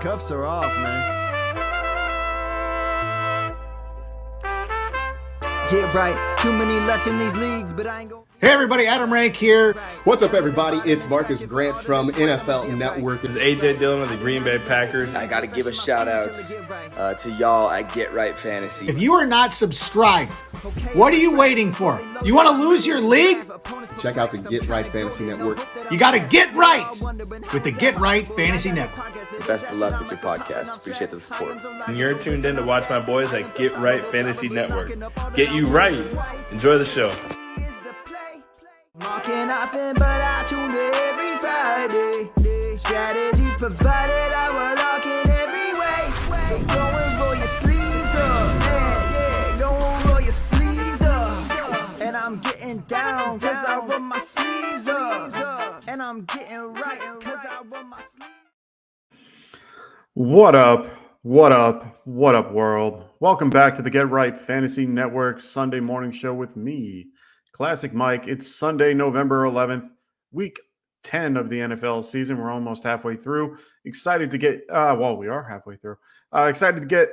Cuffs are off, man. Get right. Too many left in these leagues, but I ain't gonna... Hey everybody, Adam Rank here. What's up everybody? It's Marcus Grant from NFL Network. This is AJ Dillon of the Green Bay Packers. I got to give a shout out to y'all at Get Right Fantasy. If you are not subscribed, what are you waiting for? You want to lose your league? Check out the Get Right Fantasy Network. You got to get right with the Get Right Fantasy Network. Best of luck with your podcast. Appreciate the support. And you're tuned in to watch my boys at Get Right Fantasy Network. Get you right. Enjoy the show. Marking nothing, but I tune in every Friday. Strategies provided, I will lock in every way. So go and roll your sleeves up. Yeah, go and roll your sleeves up. And I'm getting down, cause I roll my sleeves up. And I'm getting right, cause I roll my sleeves up. What up? What up? What up, world? Welcome back to the Get Right Fantasy Network Sunday morning show with me, Classic Mike. It's Sunday, November 11th, week 10 of the NFL season. We're almost halfway through. Excited to get, we are halfway through. Excited to get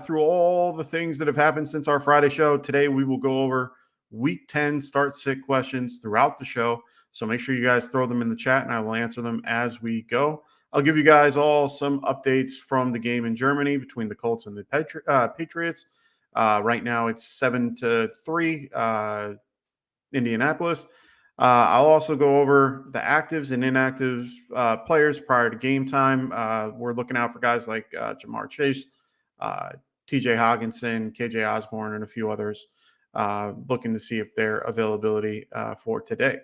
through all the things that have happened since our Friday show. Today, we will go over week 10 start-sit questions throughout the show. So make sure you guys throw them in the chat and I will answer them as we go. I'll give you guys all some updates from the game in Germany between the Colts and the Patriots. Right now, it's 7-3. Indianapolis. I'll also go over the actives and inactives players prior to game time. We're looking out for guys like Jamar Chase, TJ Hawkinson, KJ Osborne, and a few others, looking to see if their availability for today.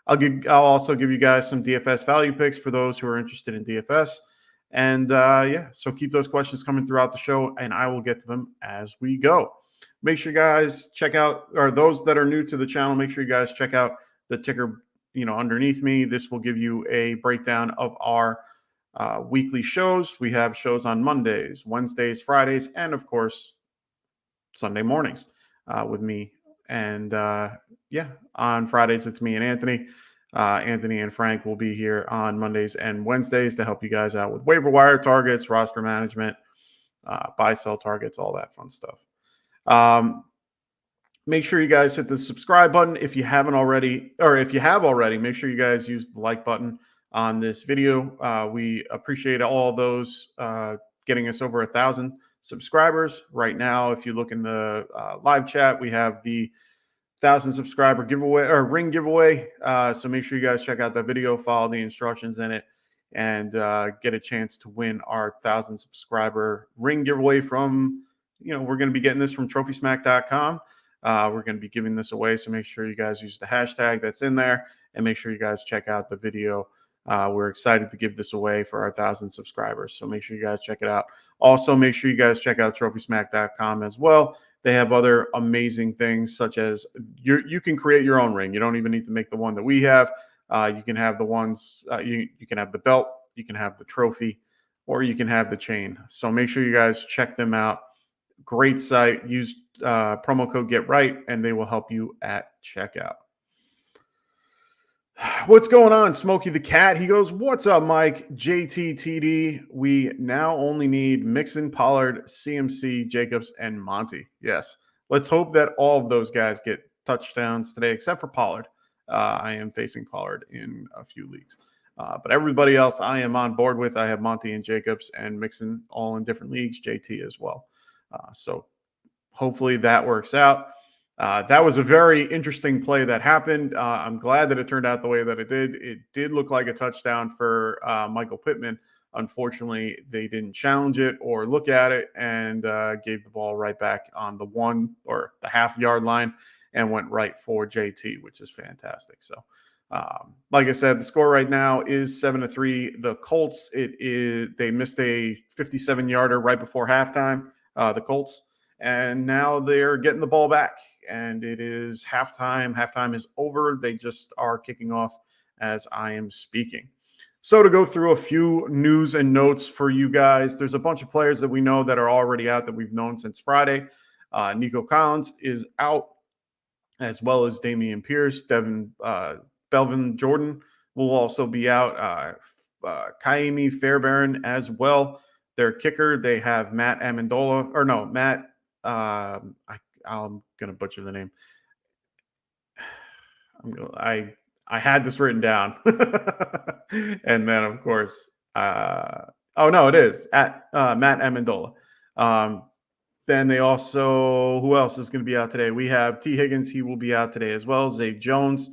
I'll also give you guys some DFS value picks for those who are interested in DFS. And so keep those questions coming throughout the show, and I will get to them as we go. Make sure you guys check out, or those that are new to the channel, make sure you guys check out the ticker, underneath me. This will give you a breakdown of our weekly shows. We have shows on Mondays, Wednesdays, Fridays, and of course, Sunday mornings with me. And on Fridays, it's me and Anthony. Anthony and Frank will be here on Mondays and Wednesdays to help you guys out with waiver wire targets, roster management, buy-sell targets, all that fun stuff. Make sure you guys hit the subscribe button if you haven't already, or if you have already, make sure you guys use the like button on this video. We appreciate all those getting us over 1,000 subscribers. Right now, if you look in the live chat, we have the 1,000 subscriber giveaway or ring giveaway. So make sure you guys check out that video, follow the instructions in it, and get a chance to win our 1,000 subscriber ring giveaway from, we're going to be getting this from trophysmack.com. We're going to be giving this away. So make sure you guys use the hashtag that's in there and make sure you guys check out the video. We're excited to give this away for our 1,000 subscribers. So make sure you guys check it out. Also, make sure you guys check out trophysmack.com as well. They have other amazing things such as you can create your own ring. You don't even need to make the one that we have. You can have the ones, you can have the belt, you can have the trophy, or you can have the chain. So make sure you guys check them out. Great site. Use promo code GETRIGHT and they will help you at checkout. What's going on, Smokey the Cat? He goes, what's up, Mike? JTTD. We now only need Mixon, Pollard, CMC, Jacobs, and Monty. Yes. Let's hope that all of those guys get touchdowns today, except for Pollard. I am facing Pollard in a few leagues. But everybody else I am on board with. I have Monty and Jacobs and Mixon all in different leagues, JT as well. So hopefully that works out. That was a very interesting play that happened. I'm glad that it turned out the way that it did. It did look like a touchdown for Michael Pittman. Unfortunately, they didn't challenge it or look at it and gave the ball right back on the 1 or the half-yard line and went right for JT, which is fantastic. So, like I said, the score right now is 7-3. The Colts, they missed a 57-yarder right before halftime, the Colts. And now they're getting the ball back, and it is halftime. Halftime is over. They just are kicking off as I am speaking. So to go through a few news and notes for you guys, there's a bunch of players that we know that are already out that we've known since Friday. Nico Collins is out, as well as Dameon Pierce. Belvin Jordan will also be out. Kaimi Fairbairn as well. Their kicker, they have Matt Amendola, or no, Matt. I'm gonna butcher the name. I had this written down, and then of course, oh no, it is at Matt Amendola. Then they also, who else is going to be out today? We have T. Higgins. He will be out today as well. Zay Jones.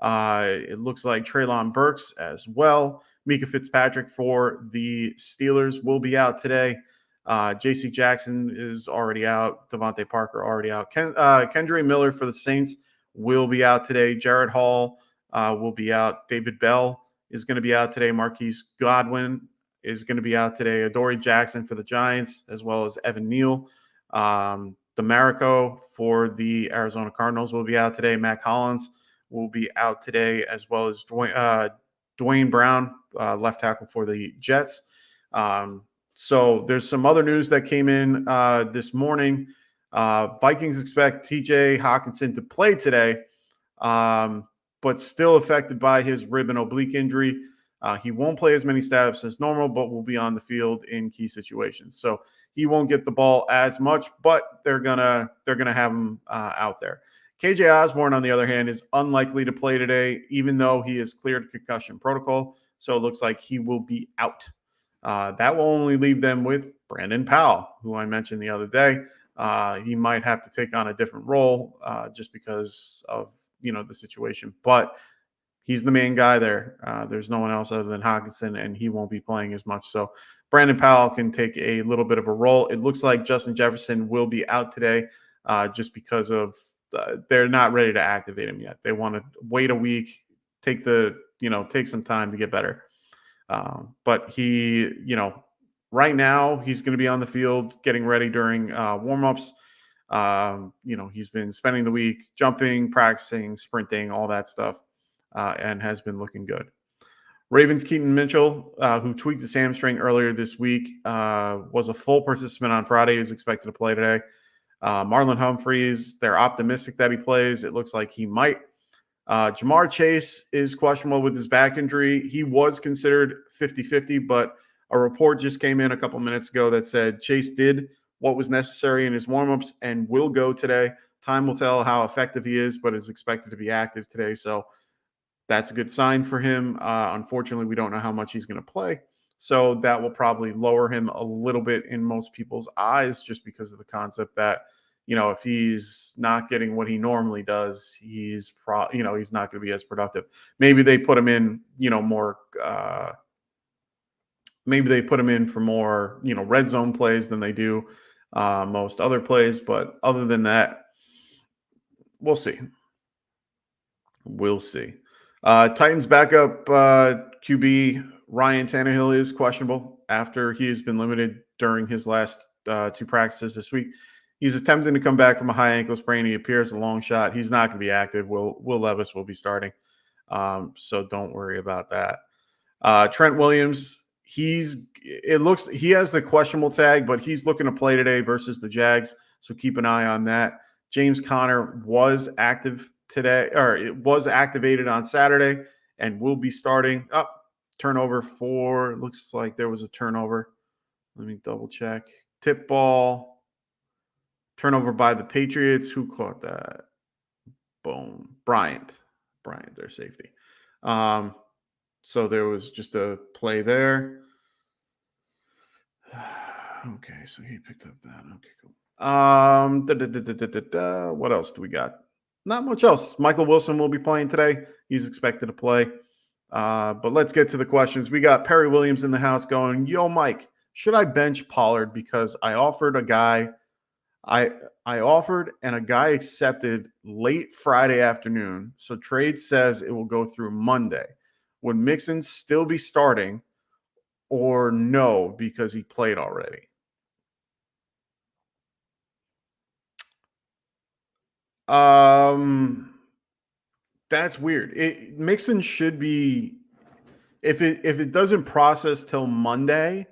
It looks like Treylon Burks as well. Mika Fitzpatrick for the Steelers will be out today. J.C. Jackson is already out. Devontae Parker already out. Kendre Miller for the Saints will be out today. Jared Hall will be out. David Bell is going to be out today. Marquise Godwin is going to be out today. Adoree Jackson for the Giants, as well as Evan Neal. DeMarico for the Arizona Cardinals will be out today. Matt Collins will be out today, as well as Dwayne Brown, left tackle for the Jets. So there's some other news that came in this morning. Vikings expect TJ Hawkinson to play today, but still affected by his rib and oblique injury. He won't play as many snaps as normal, but will be on the field in key situations. So he won't get the ball as much, but they're gonna have him out there. KJ Osborne, on the other hand, is unlikely to play today, even though he is cleared concussion protocol. So it looks like he will be out. That will only leave them with Brandon Powell, who I mentioned the other day. He might have to take on a different role just because of the situation, but he's the main guy there. There's no one else other than Hawkinson, and he won't be playing as much. So Brandon Powell can take a little bit of a role. It looks like Justin Jefferson will be out today just because of they're not ready to activate him yet. They want to wait a week, take some time to get better. But he, right now he's going to be on the field getting ready during warmups. He's been spending the week jumping, practicing, sprinting, all that stuff. And has been looking good. Ravens Keaton Mitchell, who tweaked his hamstring earlier this week, was a full participant on Friday. Is expected to play today. Marlon Humphreys, they're optimistic that he plays. It looks like he might. Jamar Chase is questionable with his back injury. He was considered 50-50, but a report just came in a couple minutes ago that said Chase did what was necessary in his warmups and will go today. Time will tell how effective he is, but is expected to be active today. So that's a good sign for him. Unfortunately, we don't know how much he's going to play. So that will probably lower him a little bit in most people's eyes just because of the concept that, if he's not getting what he normally does, he's not going to be as productive. Maybe they put him in, more maybe they put him in for more, red zone plays than they do most other plays. But other than that, we'll see. We'll see. Titans backup QB Ryan Tannehill is questionable after he has been limited during his last 2 practices this week. He's attempting to come back from a high ankle sprain. He appears a long shot. He's not going to be active. Will Levis will be starting. So don't worry about that. Trent Williams, he has the questionable tag, but he's looking to play today versus the Jags. So keep an eye on that. James Conner was active today, or it was activated on Saturday and will be starting. Turnover it looks like there was a turnover. Let me double check. Tip ball. Turnover by the Patriots. Who caught that? Boom. Bryant, their safety. So there was just a play there. Okay, so he picked up that. Okay, cool. What else do we got? Not much else. Michael Wilson will be playing today. He's expected to play. But let's get to the questions. We got Perry Williams in the house going, yo, Mike, should I bench Pollard because I offered a guy I offered and a guy accepted late Friday afternoon. So trade says it will go through Monday. Would Mixon still be starting or no because he played already? That's weird. Mixon should be, if it doesn't process till Monday,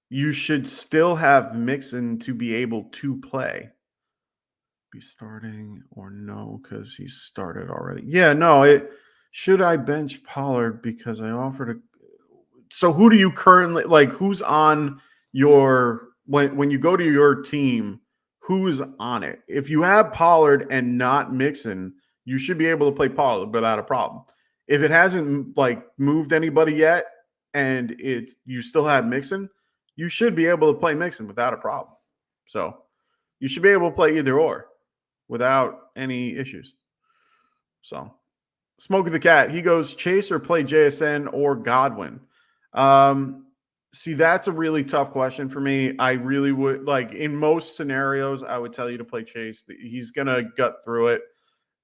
you should still have Mixon to be able to play. Be starting or no, because he started already. Yeah, no. Should I bench Pollard because I offered So who do you currently like? Who's on your when you go to your team? Who's on it? If you have Pollard and not Mixon, you should be able to play Pollard without a problem. If it hasn't like moved anybody yet, and you still have Mixon, you should be able to play Mixon without a problem. So you should be able to play either or without any issues. So Smoke the Cat, he goes Chase or play JSN or Godwin. See, that's a really tough question for me. I really would like in most scenarios, I would tell you to play Chase. He's gonna gut through it.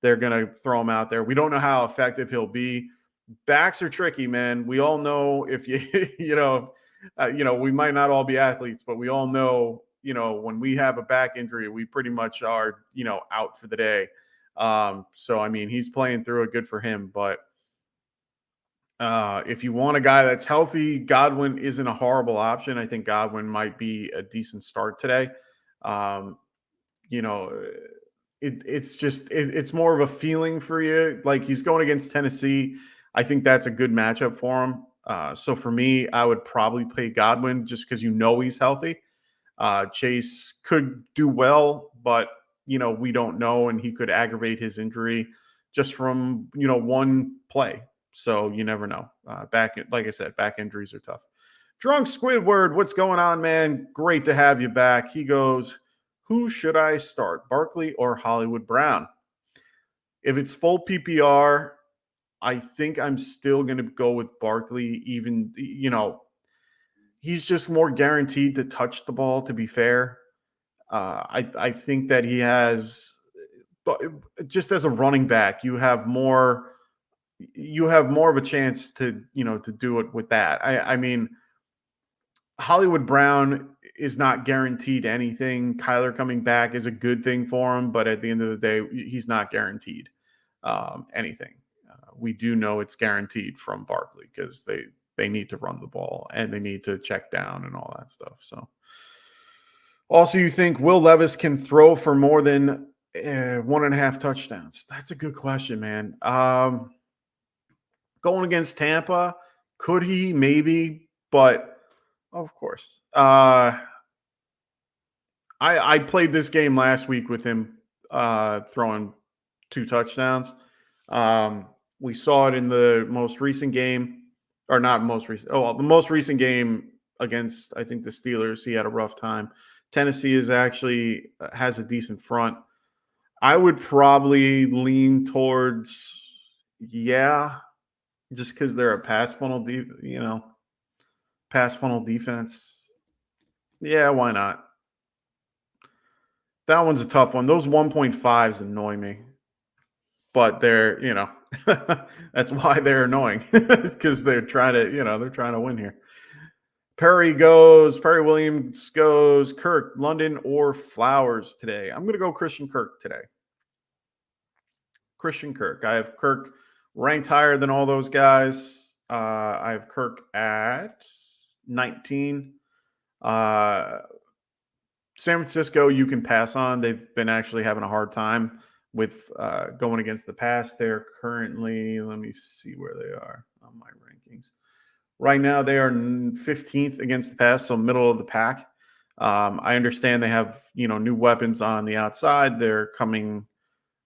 They're gonna throw him out there. We don't know how effective he'll be. Backs are tricky, man. We all know if you we might not all be athletes, but we all know when we have a back injury, we pretty much are out for the day. So I mean, he's playing through it. Good for him, but. If you want a guy that's healthy, Godwin isn't a horrible option. I think Godwin might be a decent start today. It's more of a feeling for you. Like he's going against Tennessee. I think that's a good matchup for him. So for me, I would probably play Godwin just because he's healthy. Chase could do well, but we don't know, and he could aggravate his injury just from one play. So you never know. Like I said, back injuries are tough. Drunk Squidward, what's going on, man? Great to have you back. He goes, who should I start, Barkley or Hollywood Brown? If it's full PPR, I think I'm still going to go with Barkley. Even, he's just more guaranteed to touch the ball, to be fair. I think that he has, just as a running back, you have more of a chance to do it with that. I mean, Hollywood Brown is not guaranteed anything. Kyler coming back is a good thing for him, but at the end of the day, he's not guaranteed anything. We do know it's guaranteed from Barkley because they need to run the ball and they need to check down and all that stuff. So, also, you think Will Levis can throw for more than 1.5 touchdowns? That's a good question, man. Going against Tampa, could he? Maybe, but of course. I played this game last week with him throwing 2 touchdowns. We saw it in the most recent game, or not most recent. Oh, well, the most recent game against, I think, the Steelers. He had a rough time. Tennessee has a decent front. I would probably lean towards, just because they're a pass funnel defense. Yeah, why not? That one's a tough one. Those 1.5s annoy me. But they're, that's why they're annoying. Because they're trying to win here. Perry Williams goes, Kirk, London, or Flowers today? I'm going to go Christian Kirk today. Christian Kirk. I have Kirk ranked higher than all those guys. I have Kirk at 19. San Francisco, you can pass on. They've been actually having a hard time with going against the pass. They're currently, let me see where they are on my rankings. Right now, they are 15th against the pass, so middle of the pack. I understand they have new weapons on the outside. They're coming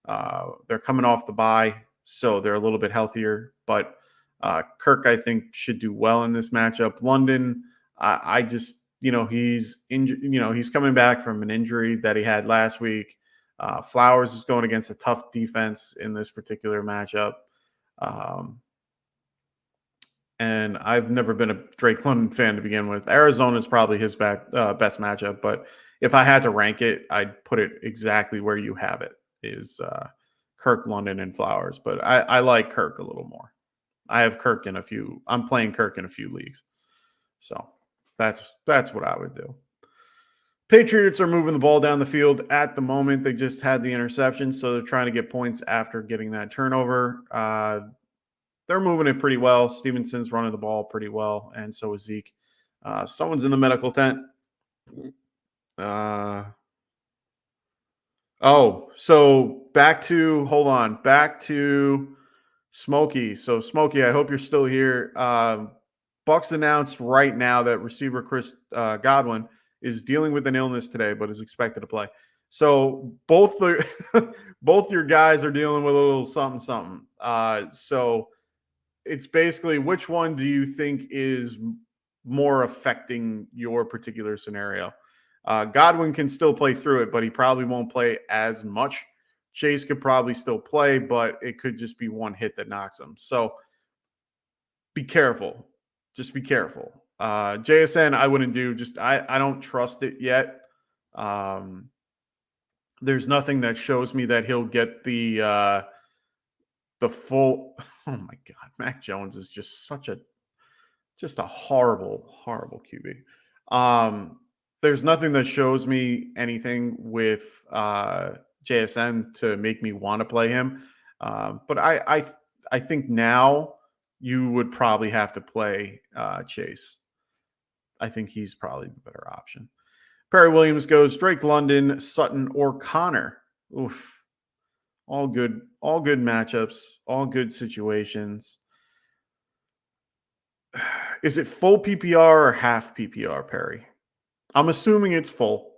off the bye, so they're a little bit healthier. But Kirk, I think, should do well in this matchup. London, I just he's injured. He's coming back from an injury that he had last week. Flowers is going against a tough defense in this particular matchup. And I've never been a Drake London fan to begin with. Arizona is probably his best matchup, but if I had to rank it, I'd put it exactly where you have it, is Kirk, London, and Flowers. But I like Kirk a little more. I have Kirk in a few. I'm playing Kirk in a few leagues. So that's what I would do. Patriots are moving the ball down the field at the moment. They just had the interception, so they're trying to get points after getting that turnover. They're moving it pretty well. Stevenson's running the ball pretty well, and so is Zeke. Someone's in the medical tent. So back to Smokey. So Smokey, I hope you're still here. Bucks announced right now that receiver Chris Godwin is dealing with an illness today, but is expected to play. So both your guys are dealing with a little something. So it's basically, which one do you think is more affecting your particular scenario? Godwin can still play through it, but he probably won't play as much. Chase could probably still play, but it could just be one hit that knocks him. So be careful. Just be careful. JSN, I wouldn't do. I don't trust it yet. There's nothing that shows me that he'll get the full. Oh my God, Mac Jones is just a horrible QB. There's nothing that shows me anything with JSN to make me want to play him. But I think now you would probably have to play Chase. I think he's probably the better option. Perry Williams goes Drake London, Sutton, or Connor. Oof. All good matchups, all good situations. Is it full PPR or half PPR, Perry? I'm assuming it's full.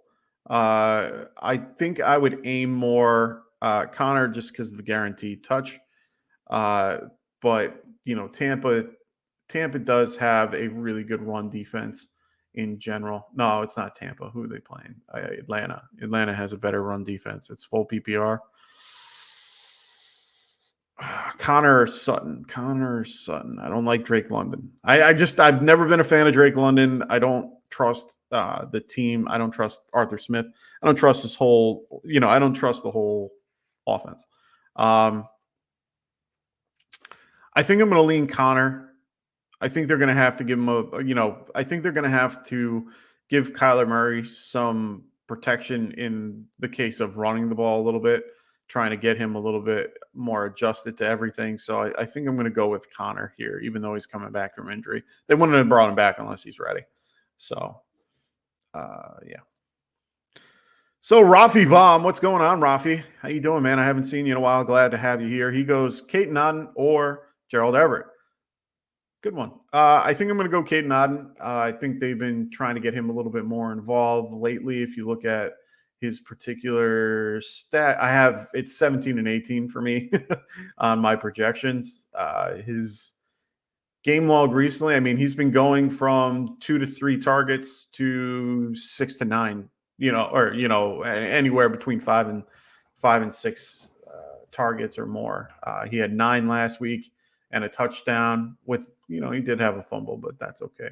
I think I would aim more Connor just because of the guaranteed touch. But Tampa does have a really good run defense in general. No, it's not Tampa. Who are they playing? Atlanta. Atlanta has a better run defense. It's full PPR. Connor or Sutton. I don't like Drake London. I've never been a fan of Drake London. I don't trust the team. I don't trust Arthur Smith. I don't trust this whole, I don't trust the whole offense. I think I'm going to lean Connor. I think they're going to have to give him I think they're going to have to give Kyler Murray some protection in the case of running the ball a little bit, trying to get him a little bit more adjusted to everything. So I think I'm going to go with Connor here, even though he's coming back from injury. They wouldn't have brought him back unless he's ready. So, yeah. So Rafi Baum, what's going on, Rafi? How you doing, man? I haven't seen you in a while. Glad to have you here. He goes Kate Nodden or Gerald Everett. Good one. I think I'm going to go Kate Nodden. I think they've been trying to get him a little bit more involved lately. If you look at his particular stat, it's 17 and 18 for me on my projections. His game log recently, I mean, he's been going from 2 to 3 targets to 6 to 9, anywhere between 5 and 6 targets or more. He had 9 last week and a touchdown with, he did have a fumble, but that's okay.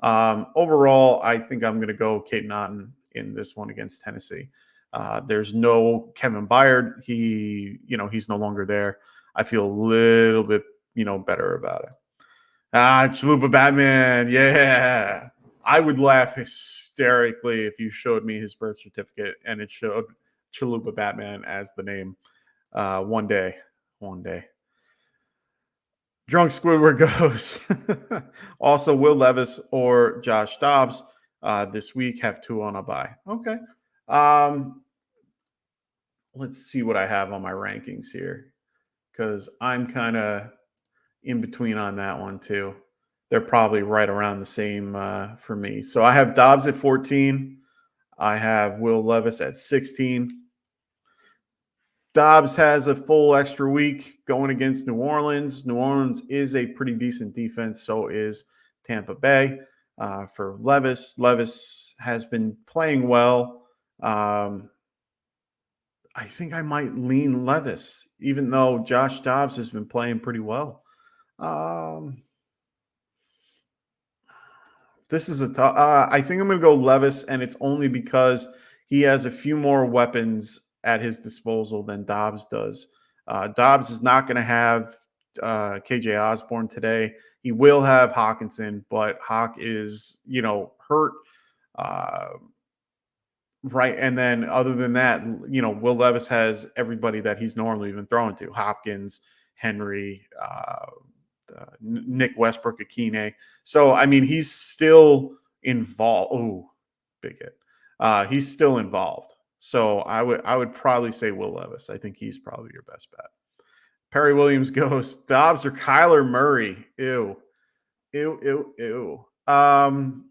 Overall, I think I'm going to go Kate Nodden in this one against Tennessee. There's no Kevin Byard. He's no longer there. I feel a little bit, better about it. Chalupa Batman. Yeah. I would laugh hysterically if you showed me his birth certificate and it showed Chalupa Batman as the name. One day. Drunk Squidward goes. Also, Will Levis or Josh Dobbs this week have 2 on a bye. Okay. Let's see what I have on my rankings here, because I'm kind of in between on that one too. They're probably right around the same for me. So I have Dobbs at 14. I have Will Levis at 16. Dobbs has a full extra week going against New Orleans. New Orleans is a pretty decent defense. So is Tampa Bay. For Levis has been playing well. I think I might lean Levis, even though Josh Dobbs has been playing pretty well. This is a tough. I think I'm going to go Levis, and it's only because he has a few more weapons at his disposal than Dobbs does. Dobbs is not going to have KJ Osborne today. He will have Hawkinson, but Hawk is, hurt. Right. And then other than that, Will Levis has everybody that he's normally been throwing to: Hopkins, Henry, Nick Westbrook, Akine. So, I mean, he's still involved. Oh, big hit. He's still involved. So I would probably say Will Levis. I think he's probably your best bet. Perry Williams goes Dobbs or Kyler Murray. Ew. Ew. I'm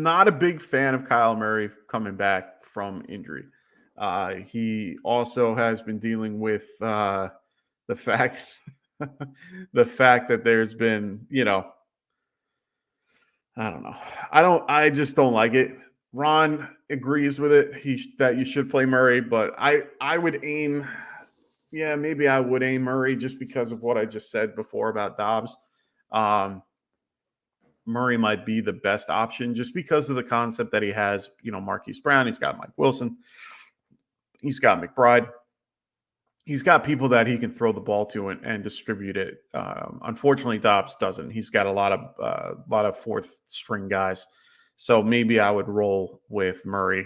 not a big fan of Kyle Murray coming back from injury. He also has been dealing with the fact the fact that there's been, I don't know. I just don't like it. Ron agrees with it. That you should play Murray, but I would aim. Yeah, maybe I would aim Murray just because of what I just said before about Dobbs. Murray might be the best option just because of the concept that he has, Marquise Brown. He's got Mike Wilson. He's got McBride. He's got people that he can throw the ball to and distribute it. Unfortunately, Dobbs doesn't. He's got a lot of fourth string guys. So maybe I would roll with Murray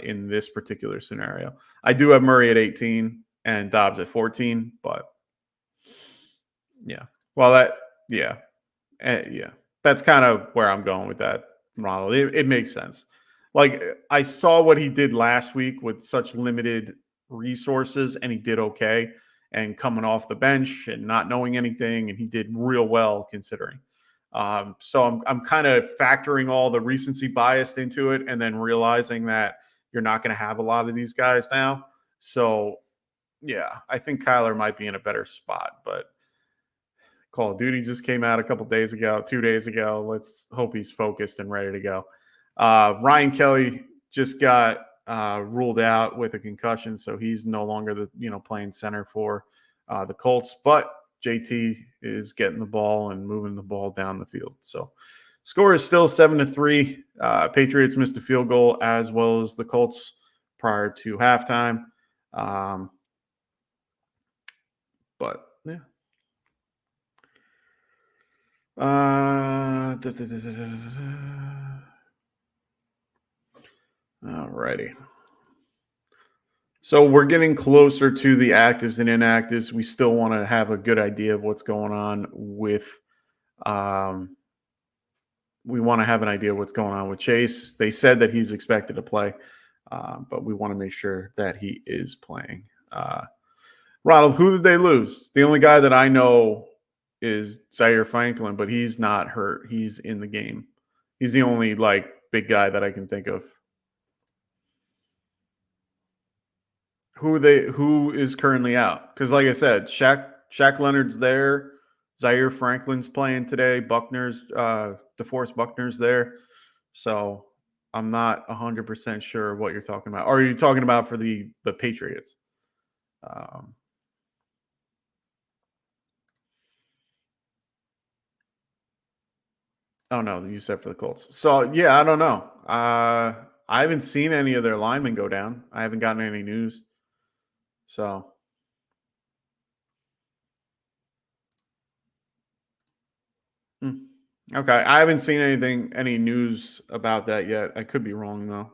in this particular scenario. I do have Murray at 18 and Dobbs at 14, but yeah. Well, yeah. That's kind of where I'm going with that, Ronald. It makes sense. Like, I saw what he did last week with such limited resources, and he did okay. And coming off the bench and not knowing anything, and he did real well considering. So I'm kind of factoring all the recency bias into it, and then realizing that you're not going to have a lot of these guys now. So, yeah, I think Kyler might be in a better spot, but Call of Duty just came out a couple days ago, 2 days ago. Let's hope he's focused and ready to go. Ryan Kelly just got ruled out with a concussion, so he's no longer playing center for the Colts. But JT is getting the ball and moving the ball down the field. So score is still 7-3. Patriots missed a field goal as well as the Colts prior to halftime. But yeah. Alrighty. So we're getting closer to the actives and inactives. We still want to have a good idea of what's going on with we want to have an idea of what's going on with Chase. They said that he's expected to play, but we want to make sure that he is playing. Ronald, who did they lose? The only guy that I know is Zaire Franklin, but he's not hurt. He's in the game. He's the only big guy that I can think of. Who is currently out? Because like I said, Shaq Leonard's there. Zaire Franklin's playing today. DeForest Buckner's there. So I'm not 100% sure what you're talking about. Or are you talking about for the Patriots? Oh, no, you said for the Colts. So, yeah, I don't know. I haven't seen any of their linemen go down. I haven't gotten any news. So, okay. I haven't seen any news about that yet. I could be wrong, though.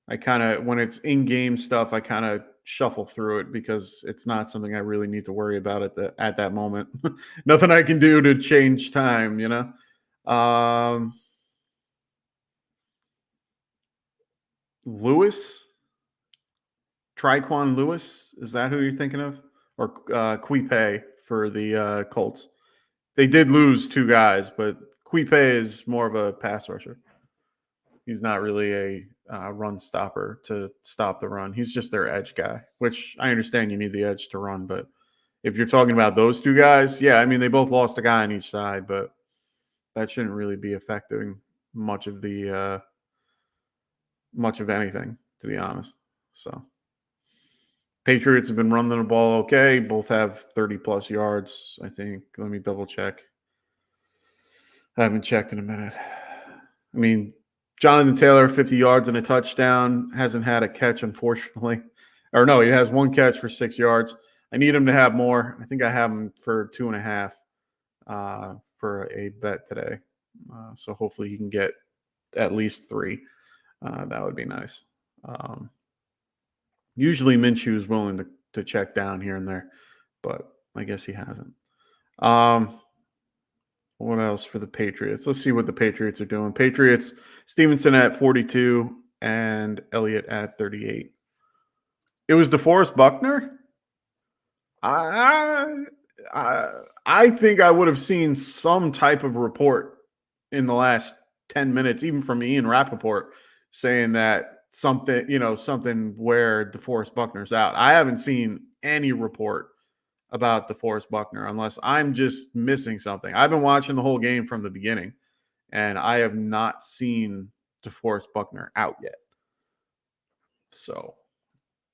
I kind of, when it's in-game stuff, I kind of shuffle through it because it's not something I really need to worry about at that moment. Nothing I can do to change time, Lewis? Triquan Lewis? Is that who you're thinking of? Or Quipe for the Colts? They did lose two guys, but Quipe is more of a pass rusher. He's not really a run stopper to stop the run. He's just their edge guy, which I understand you need the edge to run. But if you're talking about those two guys, yeah, I mean, they both lost a guy on each side, but that shouldn't really be affecting much of anything, to be honest. So Patriots have been running the ball okay. Both have 30-plus yards, I think. Let me double check. I haven't checked in a minute. I mean, Jonathan Taylor, 50 yards and a touchdown. Hasn't had a catch, unfortunately. Or no, he has one catch for 6 yards. I need him to have more. I think I have him for 2.5 for a bet today. So hopefully he can get at least 3. That would be nice. Usually Minshew is willing to check down here and there, but I guess he hasn't. What else for the Patriots? Let's see what the Patriots are doing. Patriots, Stevenson at 42 and Elliott at 38. It was DeForest Buckner? I think I would have seen some type of report in the last 10 minutes, even from Ian Rappaport, saying that something where DeForest Buckner's out. I haven't seen any report about DeForest Buckner unless I'm just missing something. I've been watching the whole game from the beginning, and I have not seen DeForest Buckner out yet. So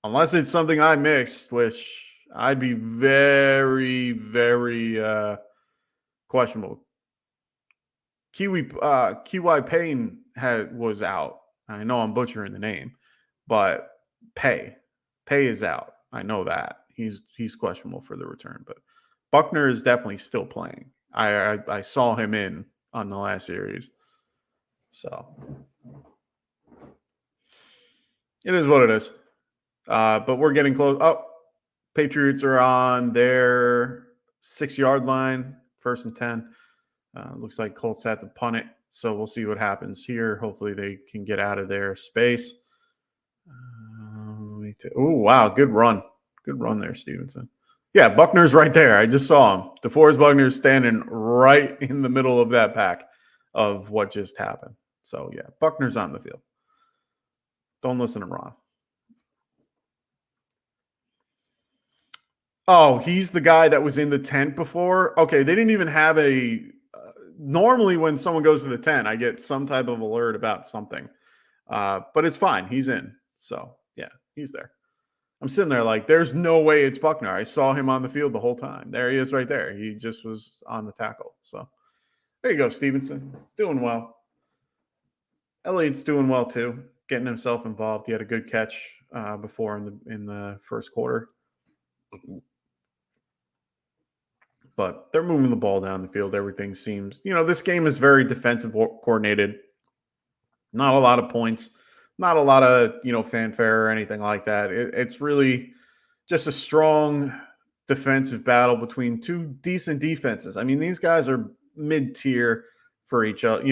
unless it's something I mixed, which I'd be very, very questionable. Kiwi Payne was out. I know I'm butchering the name, but Pay is out. I know that he's questionable for the return, but Buckner is definitely still playing. I saw him in on the last series, so it is what it is. But we're getting close. Oh, Patriots are on their 6-yard line, 1st and 10. Looks like Colts had to punt it, so we'll see what happens here. Hopefully they can get out of their space. Oh, wow, good run. Good run there, Stevenson. Yeah, Buckner's right there. I just saw him. DeForest Buckner's standing right in the middle of that pack of what just happened. So, yeah, Buckner's on the field. Don't listen to Ron. Oh, he's the guy that was in the tent before? Okay, they didn't even have a normally when someone goes to the tent, I get some type of alert about something. But it's fine. He's in. So, yeah, he's there. I'm sitting there like, there's no way it's Buckner. I saw him on the field the whole time. There he is right there. He just was on the tackle. So, there you go, Stevenson. Doing well. Elliott's doing well, too. Getting himself involved. He had a good catch before in the first quarter. But they're moving the ball down the field. Everything seems, this game is very defensive coordinated. Not a lot of points, not a lot of, fanfare or anything like that. It's really just a strong defensive battle between two decent defenses. I mean, these guys are mid-tier for each other,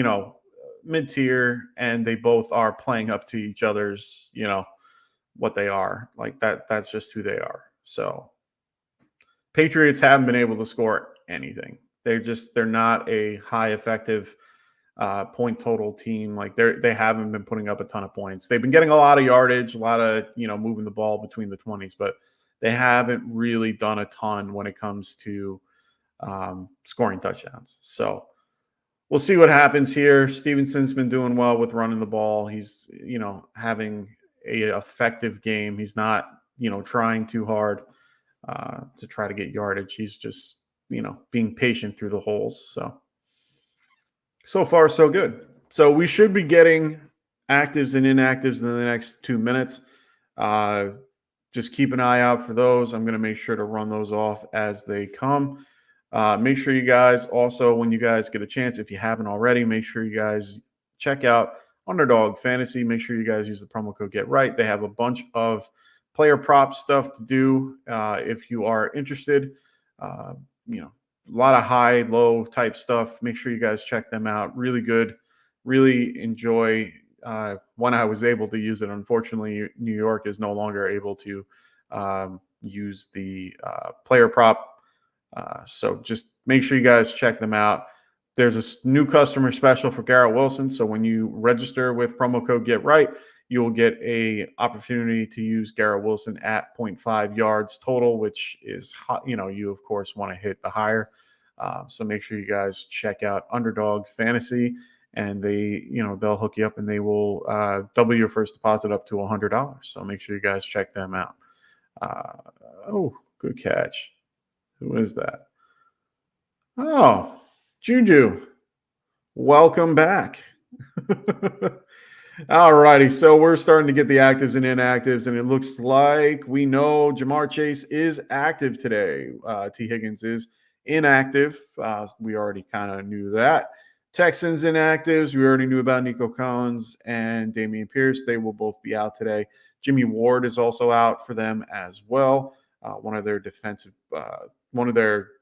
mid-tier, and they both are playing up to each other's, what they are. Like that's just who they are. So Patriots haven't been able to score anything. They're not a high effective point total team. Like they haven't been putting up a ton of points. They've been getting a lot of yardage, a lot of, moving the ball between the 20s, but they haven't really done a ton when it comes to scoring touchdowns. So we'll see what happens here. Stevenson's been doing well with running the ball. He's, having a effective game. He's not, trying too hard to try to get yardage. He's just, being patient through the holes. So far, so good. So we should be getting actives and inactives in the next 2 minutes. Just keep an eye out for those. I'm going to make sure to run those off as they come. Make sure you guys also, when you guys get a chance, if you haven't already, make sure you guys check out Underdog Fantasy. Make sure you guys use the promo code GETRIGHT. They have a bunch of player prop stuff to do if you are interested. A lot of high, low type stuff. Make sure you guys check them out. Really good. Really enjoy when I was able to use it. Unfortunately, New York is no longer able to use the player prop. So just make sure you guys check them out. There's a new customer special for Garrett Wilson. So when you register with promo code GETRIGHT, you will get a opportunity to use Garrett Wilson at 0.5 yards total, which is hot. You of course want to hit the higher. So make sure you guys check out Underdog Fantasy, and they'll hook you up and they will double your first deposit up to $100. So make sure you guys check them out. Oh, good catch. Who is that? Oh, Juju. Welcome back. All righty, so we're starting to get the actives and inactives, and it looks like we know Jamar Chase is active today. T. Higgins is inactive. We already kind of knew that. Texans inactives, we already knew about Nico Collins and Dameon Pierce. They will both be out today. Jimmy Ward is also out for them as well. One of their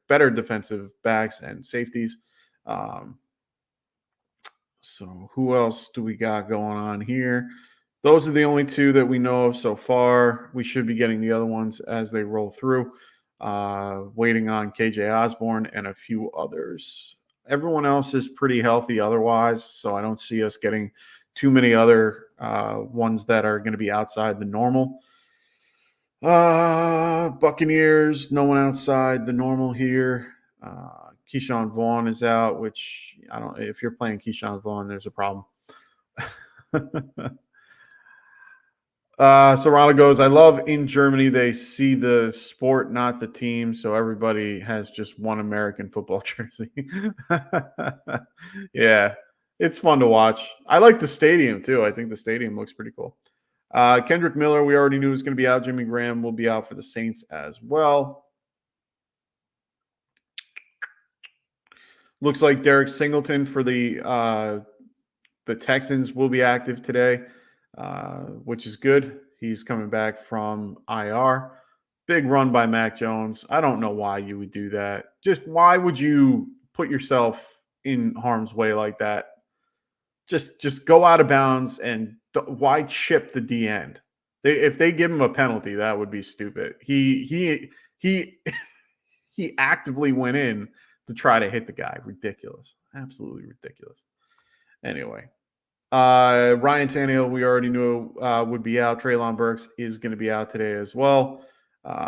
better defensive backs and safeties. So who else do we got going on here? Those are the only two that we know of so far. We should be getting the other ones as they roll through. Waiting on KJ Osborne and a few others. Everyone else is pretty healthy otherwise, so I don't see us getting too many other ones that are going to be outside the normal. Buccaneers, no one outside the normal here. Keyshawn Vaughn is out, which I don't. If you're playing Keyshawn Vaughn, there's a problem. Serrano goes, I love in Germany, they see the sport, not the team. So everybody has just one American football jersey. Yeah, it's fun to watch. I like the stadium too. I think the stadium looks pretty cool. Kendrick Miller, we already knew was going to be out. Jimmy Graham will be out for the Saints as well. Looks like Derek Singleton for the Texans will be active today. Which is good. He's coming back from IR. Big run by Mac Jones. I don't know why you would do that. Just why would you put yourself in harm's way like that? Just go out of bounds and why chip the D end? If they give him a penalty, that would be stupid. He actively went in to try to hit the guy. Ridiculous. Absolutely ridiculous. Anyway. Ryan Tannehill, we already knew would be out. Treylon Burks is going to be out today as well.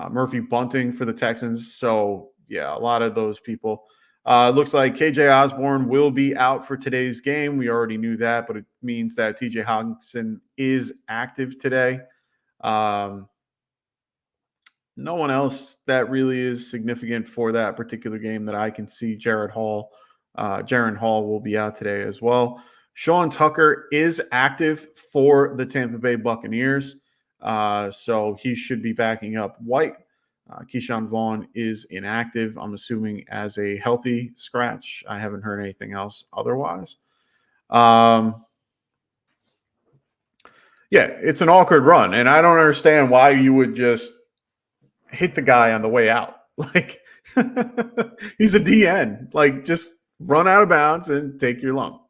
Murphy Bunting for the Texans. So, yeah, a lot of those people. Looks like KJ Osborne will be out for today's game. We already knew that, but it means that TJ Hawkinson is active today. No one else that really is significant for that particular game that I can see. Jaron Hall will be out today as well. Sean Tucker is active for the Tampa Bay Buccaneers, so he should be backing up White. Keyshawn Vaughn is inactive, I'm assuming as a healthy scratch. I haven't heard anything else otherwise. Yeah, it's an awkward run, and I don't understand why you would just hit the guy on the way out. Like, he's a DN. Like, just run out of bounds and take your lump.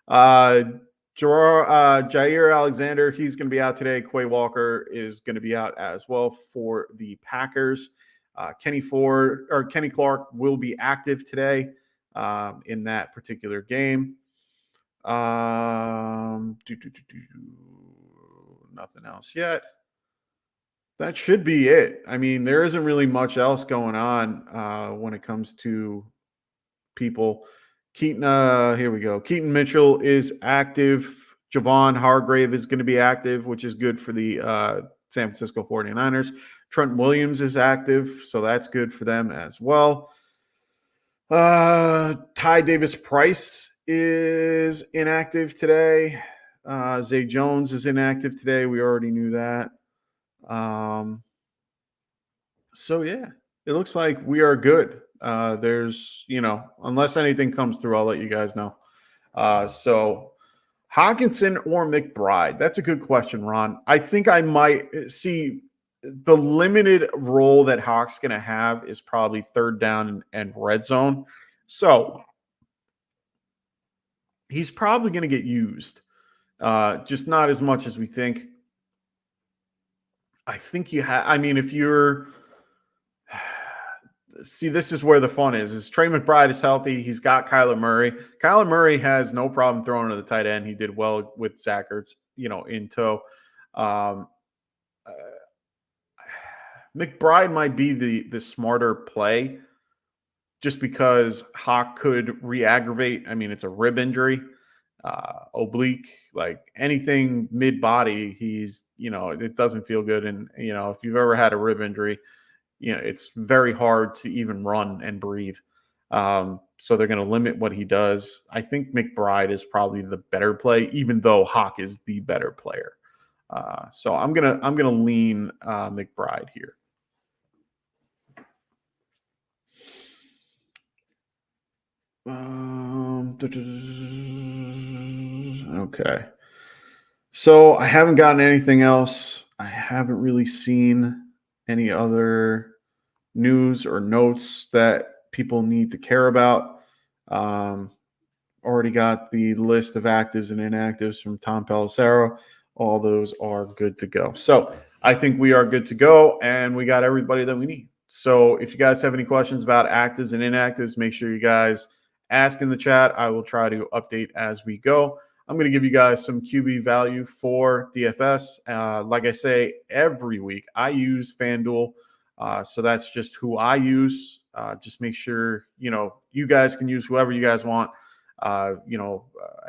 Jair Alexander, he's going to be out today. Quay Walker is going to be out as well for the Packers. Kenny Clark will be active today in that particular game. Nothing else yet. That should be it. I mean, there isn't really much else going on when it comes to people. Keaton, here we go. Keaton Mitchell is active. Javon Hargrave is going to be active, which is good for the San Francisco 49ers. Trent Williams is active, so that's good for them as well. Ty Davis Price is inactive today. Zay Jones is inactive today. We already knew that. So, yeah, it looks like we are good. There's, unless anything comes through, I'll let you guys know. So Hawkinson or McBride? That's a good question, Ron. I think I might see the limited role that Hawk's going to have is probably third down and red zone. So he's probably going to get used, just not as much as we think. I think if you're – see, this is where the fun is Trey McBride is healthy. He's got Kyler Murray. Kyler Murray has no problem throwing to the tight end. He did well with Zach Ertz, in tow. McBride might be the smarter play just because Hawk could re-aggravate. I mean, it's a rib injury, oblique, like anything mid-body, he's, it doesn't feel good. And, if you've ever had a rib injury, it's very hard to even run and breathe. So they're going to limit what he does. I think McBride is probably the better play, even though Hawk is the better player. So I'm gonna lean McBride here. Okay. So I haven't gotten anything else. I haven't really seen any other news or notes that people need to care about. Already got the list of actives and inactives from Tom Pelissero. All those are good to go. So I think we are good to go, and we got everybody that we need. So if you guys have any questions about actives and inactives, make sure you guys ask in the chat. I will try to update as we go. I'm going to give you guys some QB value for DFS. Like I say, every week I use FanDuel. So that's just who I use. Just make sure, you guys can use whoever you guys want. I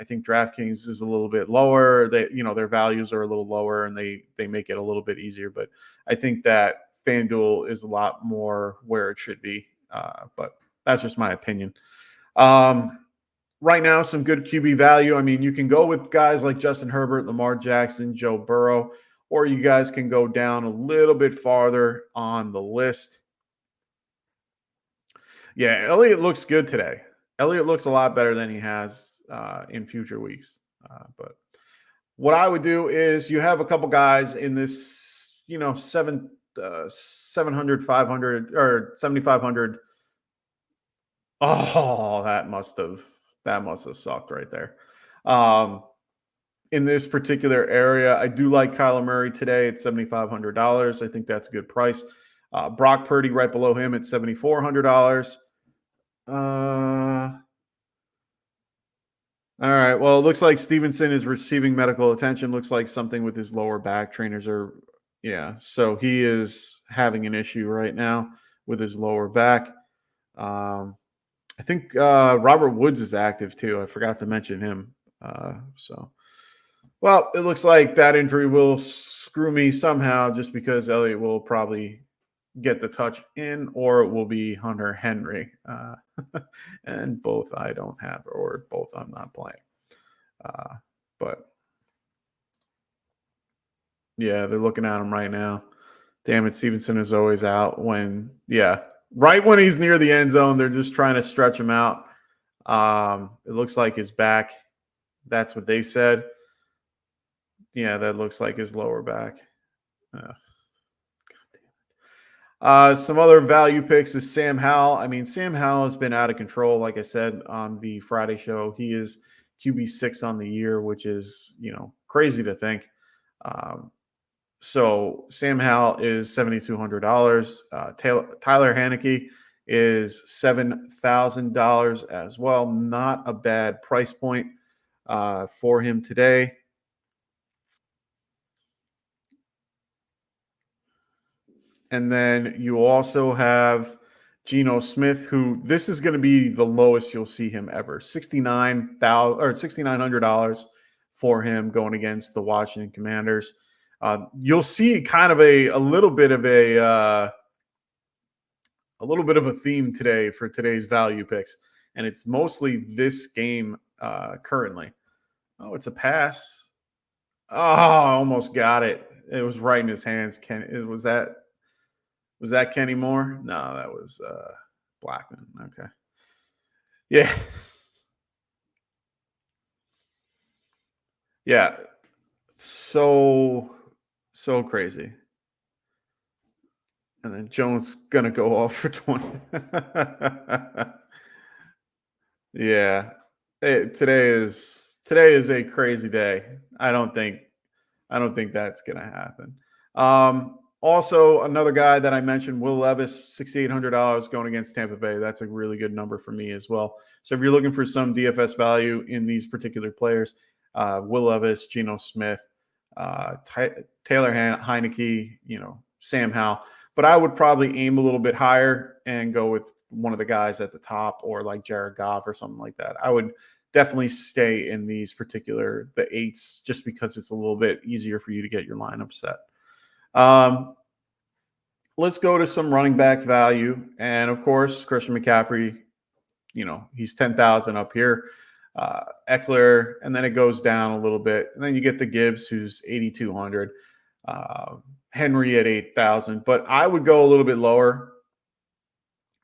think DraftKings is a little bit lower. Their values are a little lower and they make it a little bit easier. But I think that FanDuel is a lot more where it should be. But that's just my opinion. Right now, some good QB value. I mean, you can go with guys like Justin Herbert, Lamar Jackson, Joe Burrow, or you guys can go down a little bit farther on the list. Yeah, Elliott looks good today. Elliott looks a lot better than he has in future weeks. But what I would do is you have a couple guys in this, 700, 500, or 7,500. Oh, that must have sucked right there. In this particular area, I do like Kyler Murray today at $7,500. I think that's a good price. Brock Purdy right below him at $7,400. All right. Well, it looks like Stevenson is receiving medical attention. Looks like something with his lower back. Trainers are, so he is having an issue right now with his lower back. I think Robert Woods is active too. I forgot to mention him. Well, it looks like that injury will screw me somehow just because Elliott will probably get the touch in, or it will be Hunter Henry. And both I don't have, or both I'm not playing. But yeah, they're looking at him right now. Damn it, Stevenson is always out right when he's near the end zone, they're just trying to stretch him out. It looks like his back. That's what they said. Yeah, that looks like his lower back. Some other value picks is Sam Howell. I mean, Sam Howell has been out of control. Like I said on the Friday show, he is QB6 on the year, which is, crazy to think. So Sam Howell is $7,200. Tyler Haneke is $7,000 as well. Not a bad price point for him today. And then you also have Geno Smith, who this is going to be the lowest you'll see him ever. $6,900 for him going against the Washington Commanders. You'll see kind of a little bit of a theme today for today's value picks, and it's mostly this game currently. Oh, it's a pass. Oh, almost got it. It was right in his hands. Was that Kenny Moore? No, that was Blackman. Okay. Yeah. Yeah. So crazy. And then Jones going to go off for 20. Yeah. Today is a crazy day. I don't think that's going to happen. Also, another guy that I mentioned, Will Levis, $6,800 going against Tampa Bay. That's a really good number for me as well. So if you're looking for some DFS value in these particular players, Will Levis, Geno Smith, Taylor Heineke, Sam Howell. But I would probably aim a little bit higher and go with one of the guys at the top, or like Jared Goff or something like that. I would definitely stay in the 8s, just because it's a little bit easier for you to get your lineup set. Let's go to some running back value. And of course, Christian McCaffrey, he's 10,000 up here. Eckler, and then it goes down a little bit. And then you get the Gibbs, who's 8,200. Henry at 8,000. But I would go a little bit lower.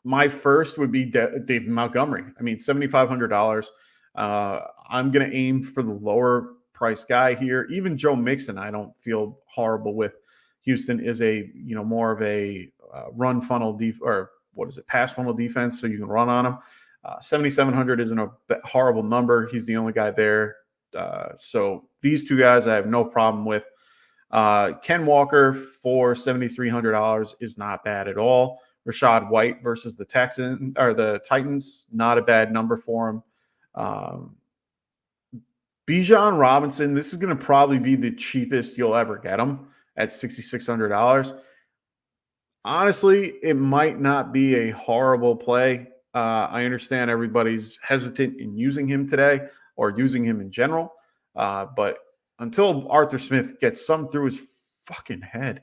My first would be David Montgomery. I mean, $7,500. I'm going to aim for the lower price guy here. Even Joe Mixon, I don't feel horrible with. Houston is a, more of a run funnel pass funnel defense, so you can run on them. 7,700 isn't a horrible number. He's the only guy there. So these two guys I have no problem with. Ken Walker for $7,300 is not bad at all. Rashad White versus the Titans. Not a bad number for him. Bijan Robinson, this is going to probably be the cheapest you'll ever get him at $6,600. Honestly, it might not be a horrible play. I understand everybody's hesitant in using him today or using him in general. But until Arthur Smith gets some through his fucking head,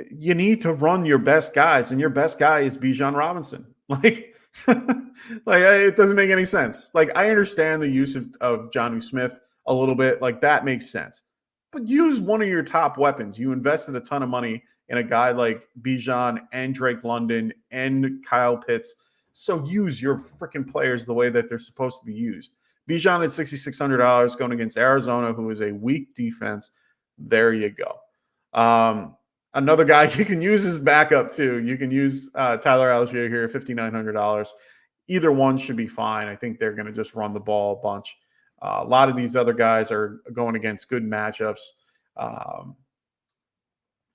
you need to run your best guys, and your best guy is Bijan Robinson. Like, it doesn't make any sense. Like, I understand the use of Jonnu Smith a little bit. Like, that makes sense. But use one of your top weapons. You invested a ton of money in a guy like Bijan and Drake London and Kyle Pitts. So use your freaking players the way that they're supposed to be used. Bijan at $6,600 going against Arizona, who is a weak defense. There you go. Another guy you can use as backup too. You can use Tyler Algier here, $5,900. Either one should be fine. I think they're going to just run the ball a bunch. A lot of these other guys are going against good matchups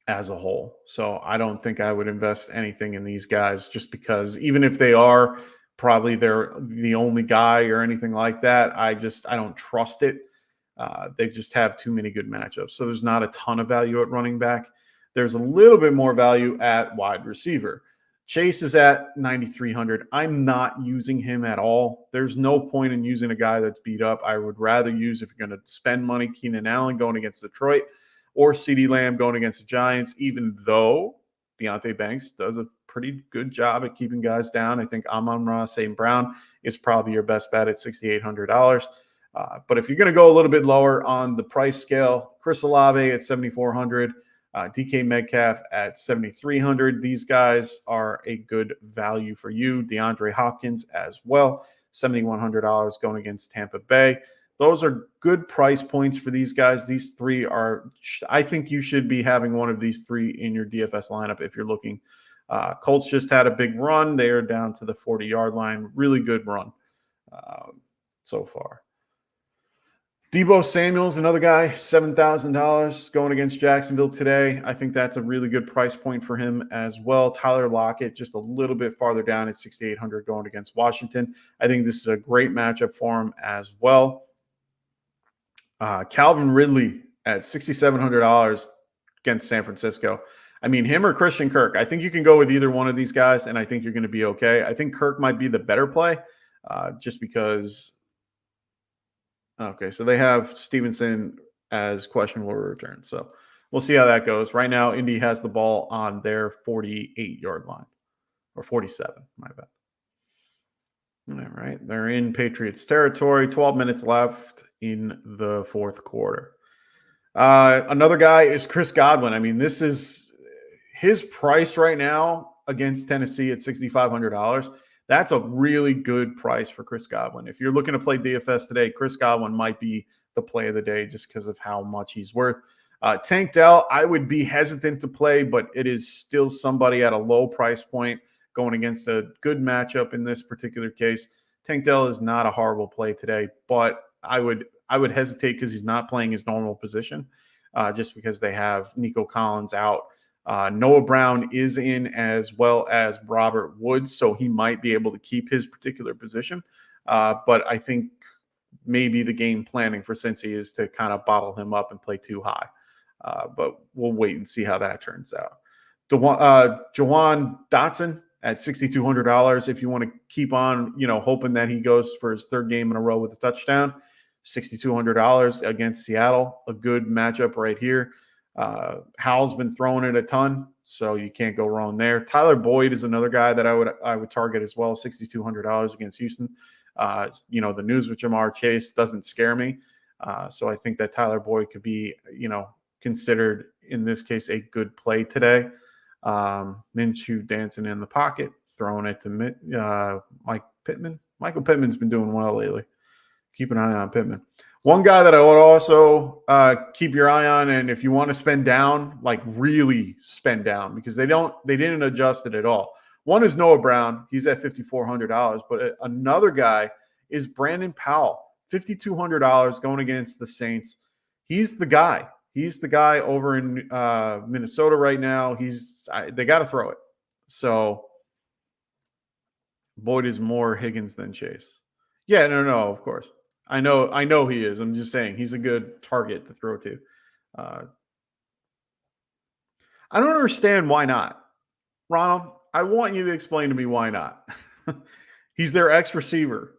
as a whole. So I don't think I would invest anything in these guys just because even if they are probably they're the only guy or anything like that, I don't trust it. They just have too many good matchups. So there's not a ton of value at running back. There's a little bit more value at wide receiver. Chase is at $9,300. I'm not using him at all. There's no point in using a guy that's beat up. I would rather use, if you're going to spend money, Keenan Allen going against Detroit or CeeDee Lamb going against the Giants, even though Deonte Banks does a pretty good job at keeping guys down. I think Amon-Ra St. Brown is probably your best bet at $6,800. But if you're going to go a little bit lower on the price scale, Chris Olave at $7,400. DK Metcalf at $7,300. These guys are a good value for you. DeAndre Hopkins as well, $7,100 going against Tampa Bay. Those are good price points for these guys. These three are, I think you should be having one of these three in your DFS lineup if you're looking. Colts just had a big run. They are down to the 40-yard line. Really good run so far. Deebo Samuel's another guy, $7,000 going against Jacksonville today. I think that's a really good price point for him as well. Tyler Lockett just a little bit farther down at $6,800 going against Washington. I think this is a great matchup for him as well. Calvin Ridley at $6,700 against San Francisco. I mean, him or Christian Kirk. I think you can go with either one of these guys, and I think you're going to be okay. I think Kirk might be the better play just because – okay, so they have Stevenson as questionable return. So we'll see how that goes. Right now, Indy has the ball on their 48-yard line, or 47, my bad. All right, they're in Patriots territory. 12 minutes left in the fourth quarter. Another guy is Chris Godwin. I mean, this is his price right now against Tennessee at $6,500. That's a really good price for Chris Godwin. If you're looking to play DFS today, Chris Godwin might be the play of the day just because of how much he's worth. Tank Dell, I would be hesitant to play, but it is still somebody at a low price point going against a good matchup in this particular case. Tank Dell is not a horrible play today, but I would hesitate because he's not playing his normal position just because they have Nico Collins out. Noah Brown is in as well as Robert Woods, so he might be able to keep his particular position. But I think maybe the game planning for Cincy is to kind of bottle him up and play too high. But we'll wait and see how that turns out. Jawan Dotson at $6,200. If you want to keep on, hoping that he goes for his third game in a row with a touchdown, $6,200 against Seattle, a good matchup right here. Howell's been throwing it a ton, so you can't go wrong there. Tyler Boyd is another guy that I would target as well, $6,200 against Houston. The news with Jamar Chase doesn't scare me, so I think that Tyler Boyd could be, considered in this case a good play today. Minshew dancing in the pocket, throwing it to Mike Pittman. Michael Pittman's been doing well lately. Keep an eye on Pittman. One guy that I would also keep your eye on, and if you want to spend down, like really spend down, because they didn't adjust it at all. One is Noah Brown. He's at $5,400. But another guy is Brandon Powell, $5,200 going against the Saints. He's the guy. He's the guy over in Minnesota right now. They got to throw it. So Boyd is more Higgins than Chase. Yeah, no, of course. I know he is. I'm just saying he's a good target to throw to. I don't understand why not. Ronald, I want you to explain to me why not. He's their X receiver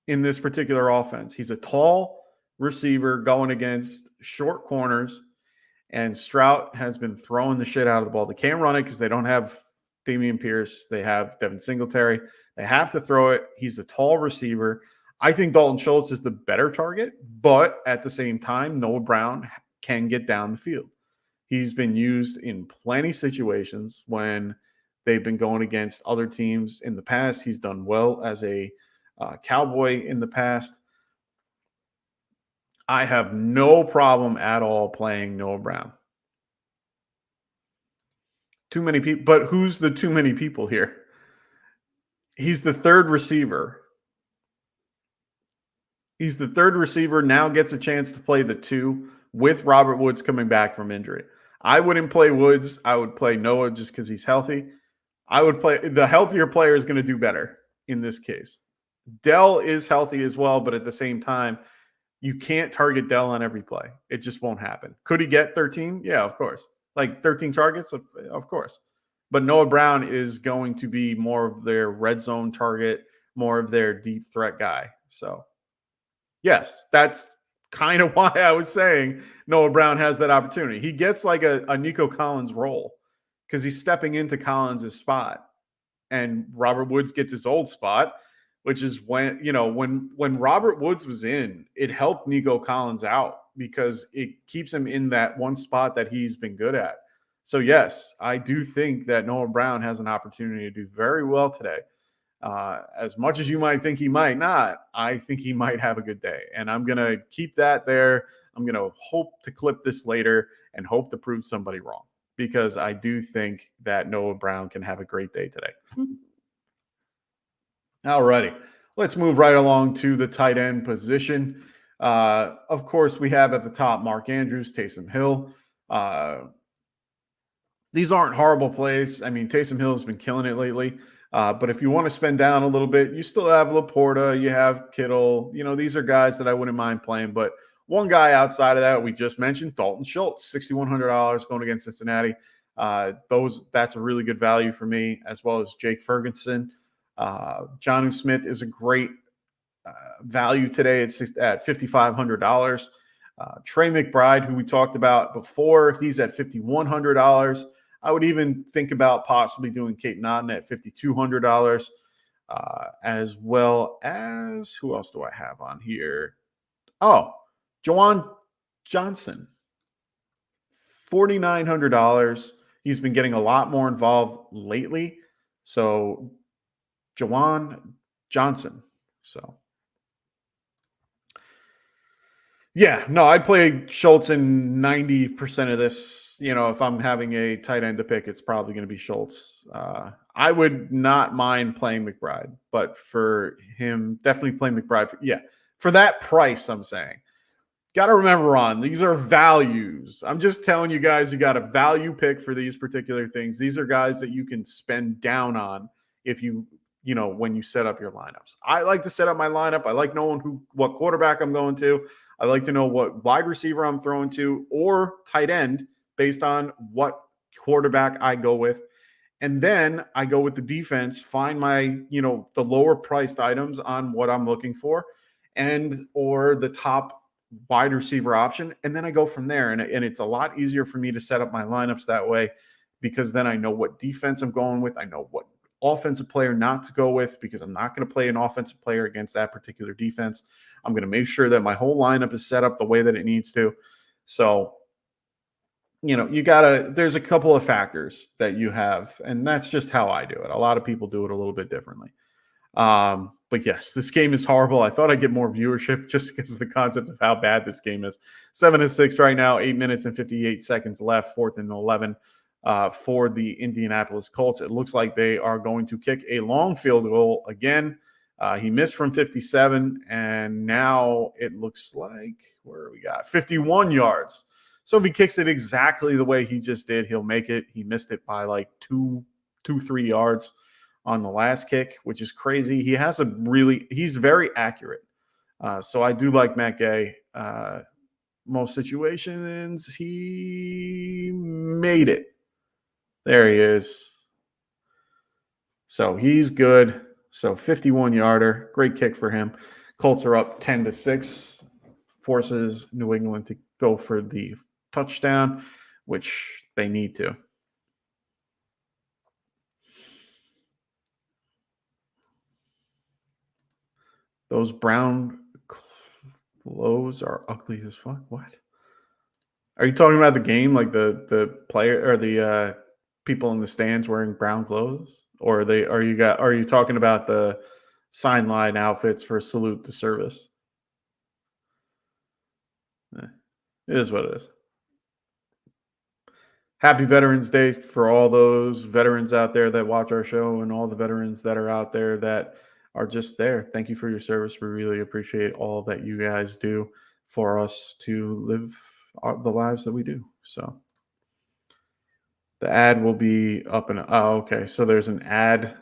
in this particular offense. He's a tall receiver going against short corners, and Stroud has been throwing the shit out of the ball. They can't run it because they don't have Dameon Pierce. They have Devin Singletary. They have to throw it. He's a tall receiver. I think Dalton Schultz is the better target, but at the same time, Noah Brown can get down the field. He's been used in plenty situations when they've been going against other teams in the past. He's done well as a Cowboy in the past. I have no problem at all playing Noah Brown. Too many people, but who's the too many people here? He's the third receiver. He's the third receiver, now gets a chance to play the 2 with Robert Woods coming back from injury. I wouldn't play Woods. I would play Noah just because he's healthy. I would play the healthier player is going to do better in this case. Dell is healthy as well, but at the same time, you can't target Dell on every play. It just won't happen. Could he get 13? Yeah, of course. Like 13 targets? Of course. But Noah Brown is going to be more of their red zone target, more of their deep threat guy. So, yes, that's kind of why I was saying Noah Brown has that opportunity. He gets like a Nico Collins role because he's stepping into Collins' spot. And Robert Woods gets his old spot, which is when Robert Woods was in, it helped Nico Collins out because it keeps him in that one spot that he's been good at. So, yes, I do think that Noah Brown has an opportunity to do very well today. As much as you might think he might not, I think he might have a good day. And I'm going to keep that there. I'm going to hope to clip this later and hope to prove somebody wrong because I do think that Noah Brown can have a great day today. All righty. Let's move right along to the tight end position. Of course, we have at the top Mark Andrews, Taysom Hill. These aren't horrible plays. I mean, Taysom Hill has been killing it lately. But if you want to spend down a little bit, you still have Laporta, you have Kittle. These are guys that I wouldn't mind playing. But one guy outside of that we just mentioned, Dalton Schultz, $6,100 going against Cincinnati. That's a really good value for me, as well as Jake Ferguson. Jonnu Smith is a great value today at $5,500. Trey McBride, who we talked about before, he's at $5,100. I would even think about possibly doing Kate Naughton at $5,200, as well as who else do I have on here? Oh, Juwan Johnson, $4,900. He's been getting a lot more involved lately. So Juwan Johnson. So yeah, no, I'd play Schultz in 90% of this. If I'm having a tight end to pick, it's probably going to be Schultz. I would not mind playing McBride, but for him, definitely play McBride. For that price, I'm saying. Got to remember, Ron, these are values. I'm just telling you guys, you got a value pick for these particular things. These are guys that you can spend down on if when you set up your lineups. I like to set up my lineup. I like knowing what quarterback I'm going to. I like to know what wide receiver I'm throwing to or tight end based on what quarterback I go with. And then I go with the defense, find my, the lower priced items on what I'm looking for or the top wide receiver option. And then I go from there. And it's a lot easier for me to set up my lineups that way because then I know what defense I'm going with. I know what offensive player not to go with because I'm not going to play an offensive player against that particular defense. I'm going to make sure that my whole lineup is set up the way that it needs to. So, there's a couple of factors that you have, and that's just how I do it. A lot of people do it a little bit differently. But yes, this game is horrible. I thought I'd get more viewership just because of the concept of how bad this game is. 7-6 right now, 8 minutes and 58 seconds left, 4th and 11 for the Indianapolis Colts. It looks like they are going to kick a long field goal again. He missed from 57, and now it looks like, where do we got? 51 yards. So if he kicks it exactly the way he just did, he'll make it. He missed it by like 2 2-3 yards on the last kick, which is crazy. He's very accurate. So I do like Matt Gay. Most situations, he made it. There he is. So he's good. So 51-yarder, great kick for him. Colts are up 10-6, forces New England to go for the touchdown, which they need to. Those brown clothes are ugly as fuck. What? Are you talking about the game, like the player or the people in the stands wearing brown clothes, or are you talking about the sideline outfits for salute to service? It is what it is. Happy Veterans Day for all those veterans out there that watch our show and all the veterans that are out there that are just there. Thank you for your service. We really appreciate all that you guys do for us to live the lives that we do. So the ad will be up and okay. So there's an ad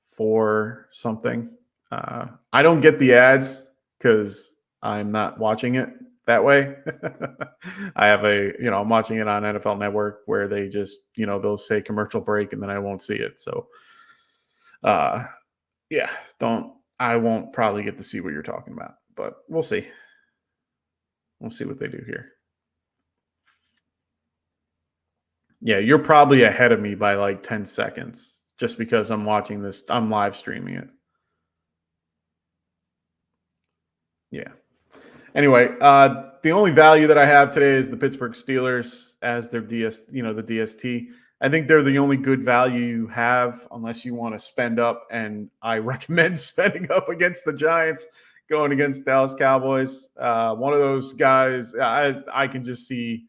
for something. I don't get the ads because I'm not watching it that way. I have I'm watching it on NFL Network where they just, they'll say commercial break and then I won't see it. So, I won't probably get to see what you're talking about, but we'll see. We'll see what they do here. Yeah, you're probably ahead of me by like 10 seconds just because I'm watching this. I'm live streaming it. Yeah. Anyway, the only value that I have today is the Pittsburgh Steelers as their the DST. I think they're the only good value you have unless you want to spend up, and I recommend spending up against the Giants going against Dallas Cowboys. One of those guys, I can just see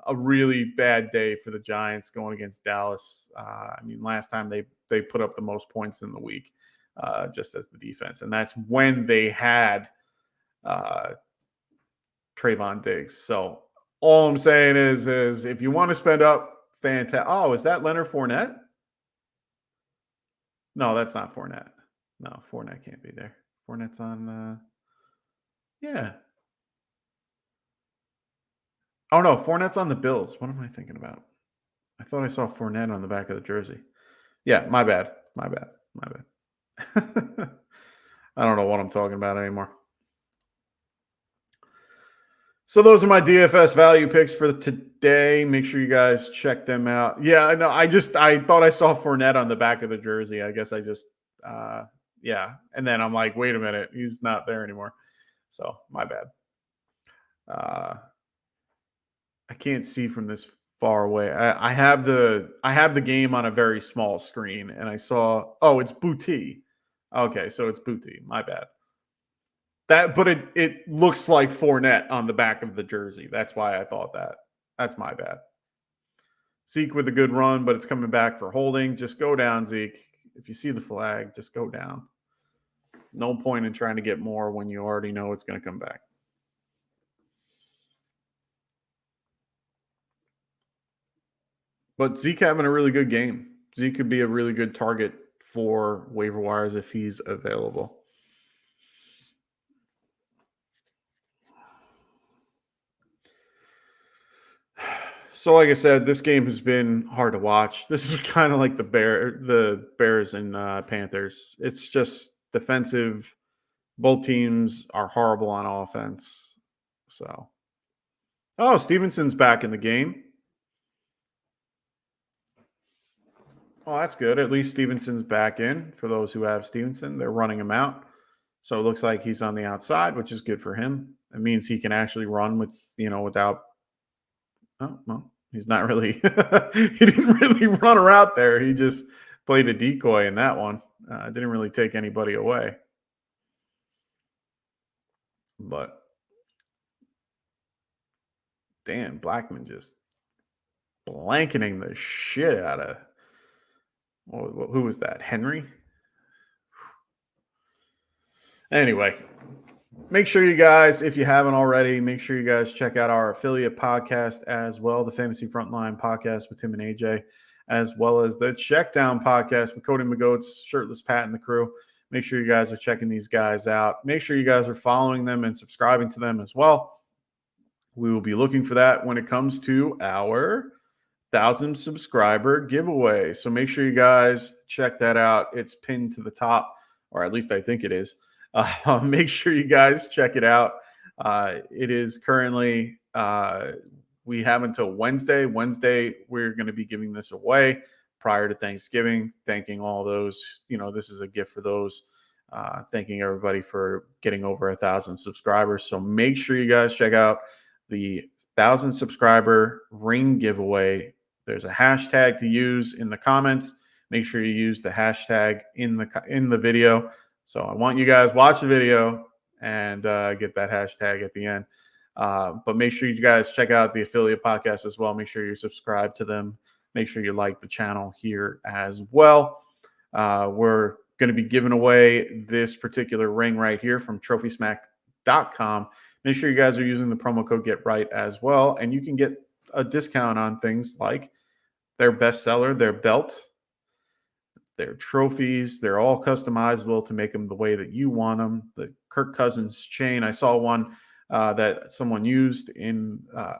a really bad day for the Giants going against Dallas. Last time they put up the most points in the week just as the defense, and that's when they had Trayvon Diggs. So all I'm saying is if you want to spend up, fantastic. Oh, is that Leonard Fournette? No, that's not Fournette. No, Fournette can't be there. Fournette's on. Yeah. Oh no, Fournette's on the Bills. What am I thinking about? I thought I saw Fournette on the back of the jersey. Yeah, my bad. I don't know what I'm talking about anymore. So those are my DFS value picks for today. Make sure you guys check them out. Yeah, no, I thought I saw Fournette on the back of the jersey. I guess I just, And then I'm like, wait a minute, he's not there anymore. So my bad. I can't see from this far away. I have the game on a very small screen, and I saw, it's Booty. Okay, so it's Booty. My bad. But it looks like Fournette on the back of the jersey. That's why I thought that. That's my bad. Zeke with a good run, but it's coming back for holding. Just go down, Zeke. If you see the flag, just go down. No point in trying to get more when you already know it's going to come back. But Zeke having a really good game. Zeke could be a really good target for waiver wires if he's available. So like I said, this game has been hard to watch. This is kind of like the Bears and Panthers. It's just defensive. Both teams are horrible on offense. So, Stevenson's back in the game. Oh, that's good. At least Stevenson's back in. For those who have Stevenson, they're running him out. So it looks like he's on the outside, which is good for him. It means he can actually run without. Oh, well, he's not really. He didn't really run her out there. He just played a decoy in that one. Didn't really take anybody away. But damn, Blackman just blanketing the shit out of. Who was that? Henry? Anyway, make sure you guys, if you haven't already, make sure you guys check out our affiliate podcast as well, the Fantasy Frontline podcast with Tim and AJ. as well as the Checkdown podcast with Cody McGoats, Shirtless Pat, and the crew. Make sure you guys are checking these guys out. Make sure you guys are following them and subscribing to them as well. We will be looking for that when it comes to our 1,000 subscriber giveaway. So make sure you guys check that out. It's pinned to the top, or at least I think it is. Make sure you guys check it out. It is currently, we have until Wednesday. Wednesday, we're going to be giving this away prior to Thanksgiving, thanking all those, this is a gift for those, thanking everybody for getting over 1,000 subscribers. So make sure you guys check out the 1,000 subscriber ring giveaway. There's a hashtag to use in the comments. Make sure you use the hashtag in the video. So I want you guys watch the video and get that hashtag at the end. But make sure you guys check out the affiliate podcast as well. Make sure you subscribe to them. Make sure you like the channel here as well. We're going to be giving away this particular ring right here from TrophySmack.com. Make sure you guys are using the promo code GetRight as well. And you can get a discount on things like their bestseller, their belt, their trophies. They're all customizable to make them the way that you want them. The Kirk Cousins chain, I saw one that someone used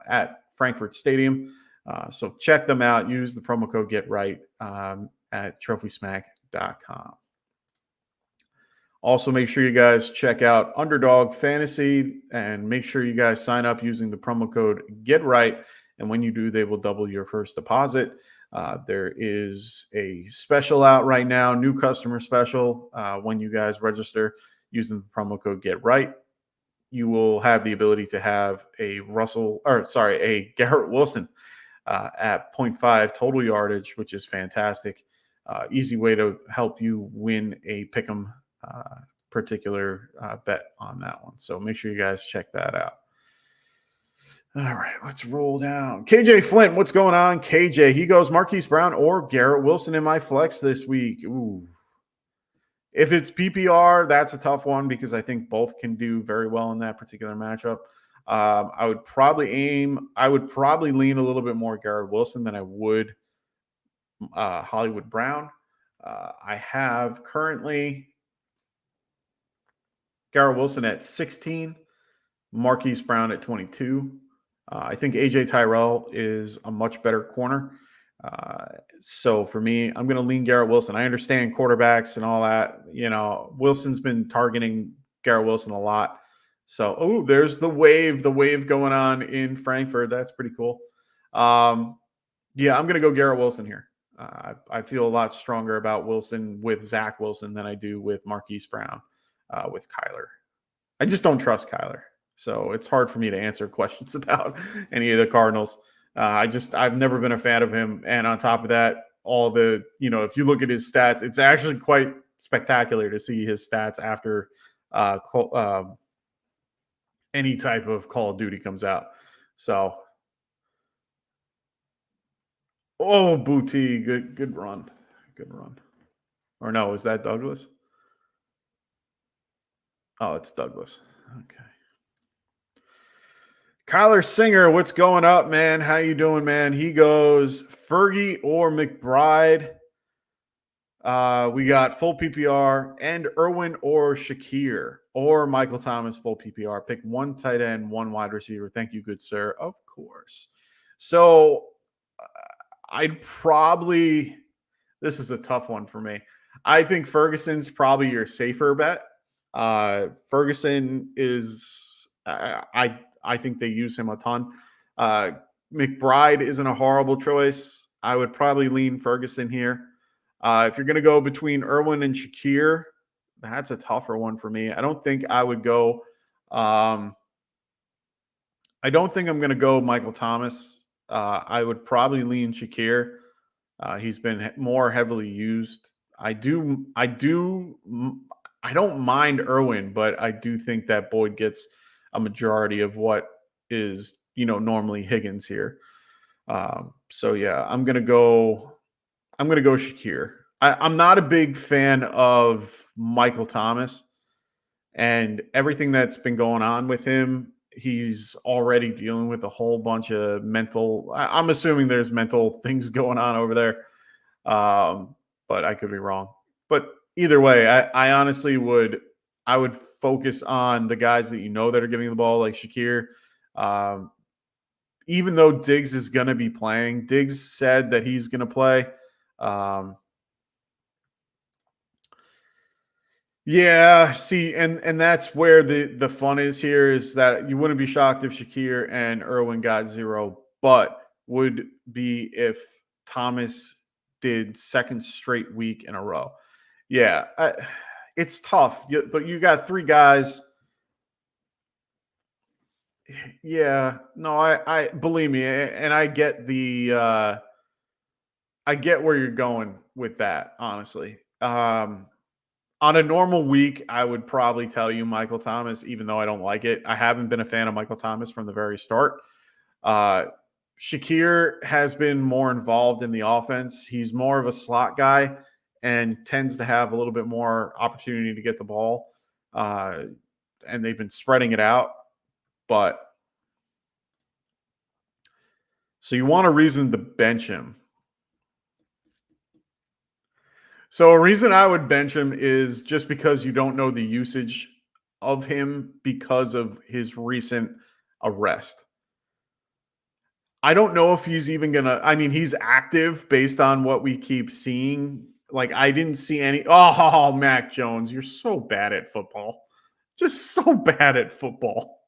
at Frankfurt Stadium. So check them out. Use the promo code GetRight at TrophySmack.com. Also, make sure you guys check out Underdog Fantasy and make sure you guys sign up using the promo code GetRight. And when you do, they will double your first deposit. There is a special out right now, new customer special. When you guys register using the promo code GetRight, you will have the ability to have a Garrett Wilson at 0.5 total yardage, which is fantastic. Easy way to help you win a pick'em particular bet on that one. So make sure you guys check that out. All right, let's roll down. KJ Flint, what's going on? KJ, he goes Marquise Brown or Garrett Wilson in my flex this week. Ooh. If it's PPR, that's a tough one because I think both can do very well in that particular matchup. I would probably lean a little bit more Garrett Wilson than I would Hollywood Brown. I have currently Garrett Wilson at 16, Marquise Brown at 22. I think AJ Tyrell is a much better corner. So for me, I'm going to lean Garrett Wilson. I understand quarterbacks and all that. Wilson's been targeting Garrett Wilson a lot. So, there's the wave going on in Frankfurt. That's pretty cool. I'm going to go Garrett Wilson here. I feel a lot stronger about Wilson with Zach Wilson than I do with Marquise Brown with Kyler. I just don't trust Kyler. So it's hard for me to answer questions about any of the Cardinals. I've never been a fan of him. And on top of that, if you look at his stats, it's actually quite spectacular to see his stats after any type of Call of Duty comes out. So, Booty, good run. Good run. Or no, is that Douglas? Oh, it's Douglas. Okay. Kyler Singer, what's going up, man? How you doing, man? He goes Fergie or McBride. We got full PPR and Irwin or Shakir or Michael Thomas full PPR. Pick one tight end, one wide receiver. Thank you, good sir. Of course. So this is a tough one for me. I think Ferguson's probably your safer bet. Ferguson is, I think they use him a ton. McBride isn't a horrible choice. I would probably lean Ferguson here. If you're going to go between Irwin and Shakir, that's a tougher one for me. I don't think I would go. I don't think I'm going to go Michael Thomas. I would probably lean Shakir. He's been more heavily used. I don't mind Irwin, but I do think that Boyd gets a majority of what is, normally Higgins here. So yeah, I'm going to go Shakir. I'm not a big fan of Michael Thomas and everything that's been going on with him. He's already dealing with a whole bunch of I'm assuming there's mental things going on over there. But I could be wrong. But either way, I honestly would focus on the guys that you know that are getting the ball, like Shakir. Even though Diggs is going to be playing, Diggs said that he's going to play. Yeah, see, and that's where the fun is here, is that you wouldn't be shocked if Shakir and Irwin got 0, but would be if Thomas did second straight week in a row. Yeah, it's tough, but you got 3 guys. Yeah, no, I believe me, and I get I get where you're going with that, honestly. On a normal week, I would probably tell you Michael Thomas, even though I don't like it. I haven't been a fan of Michael Thomas from the very start. Shakir has been more involved in the offense. He's more of a slot guy and tends to have a little bit more opportunity to get the ball. And they've been spreading it out. But so you want a reason to bench him. So a reason I would bench him is just because you don't know the usage of him because of his recent arrest. I don't know if he's even going to – I mean, he's active based on what we keep seeing. Like, I didn't see any – oh, Mac Jones, you're so bad at football. Just so bad at football.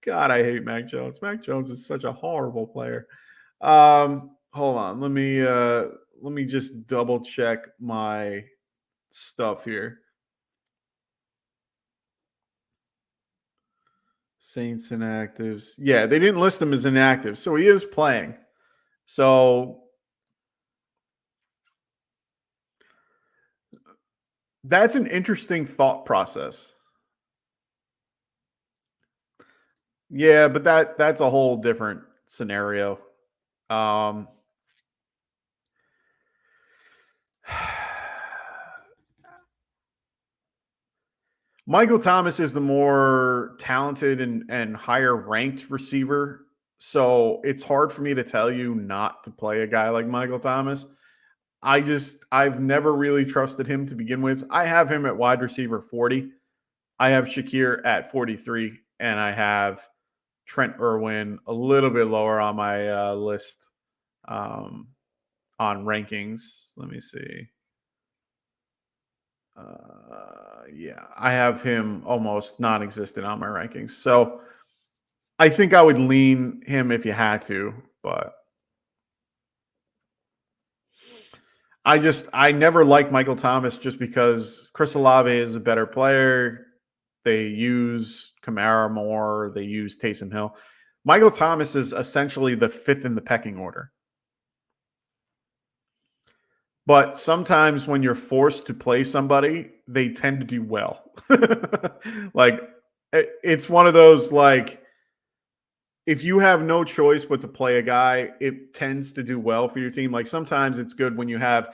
God, I hate Mac Jones. Mac Jones is such a horrible player. Hold on. Let me just double check my stuff here. Saints inactives. Yeah, they didn't list him as inactive, so he is playing. So that's an interesting thought process. Yeah, but that's a whole different scenario. Michael Thomas is the more talented and higher ranked receiver. So it's hard for me to tell you not to play a guy like Michael Thomas. I've never really trusted him to begin with. I have him at wide receiver 40. I have Shakir at 43, and I have Trent Irwin a little bit lower on my list on rankings. Let me see. Yeah, I have him almost non-existent on my rankings. So I think I would lean him if you had to, but I never liked Michael Thomas just because Chris Olave is a better player. They use Kamara more. They use Taysom Hill. Michael Thomas is essentially the 5th in the pecking order. But sometimes when you're forced to play somebody, they tend to do well. Like, it's one of those, like, if you have no choice but to play a guy, it tends to do well for your team. Like, sometimes it's good when you have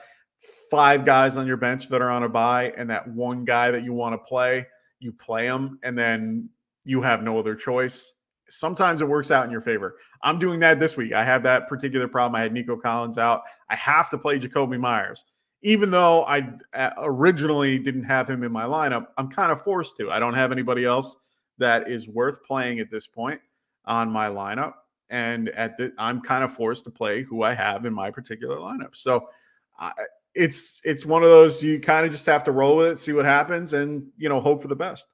5 guys on your bench that are on a bye, and that one guy that you want to play, you play him, and then you have no other choice. Sometimes it works out in your favor. I'm doing that this week. I have that particular problem. I had Nico Collins out. I have to play Jacoby Myers. Even though I originally didn't have him in my lineup, I'm kind of forced to. I don't have anybody else that is worth playing at this point on my lineup. And I'm kind of forced to play who I have in my particular lineup. So it's one of those, you kind of just have to roll with it, see what happens, and, hope for the best.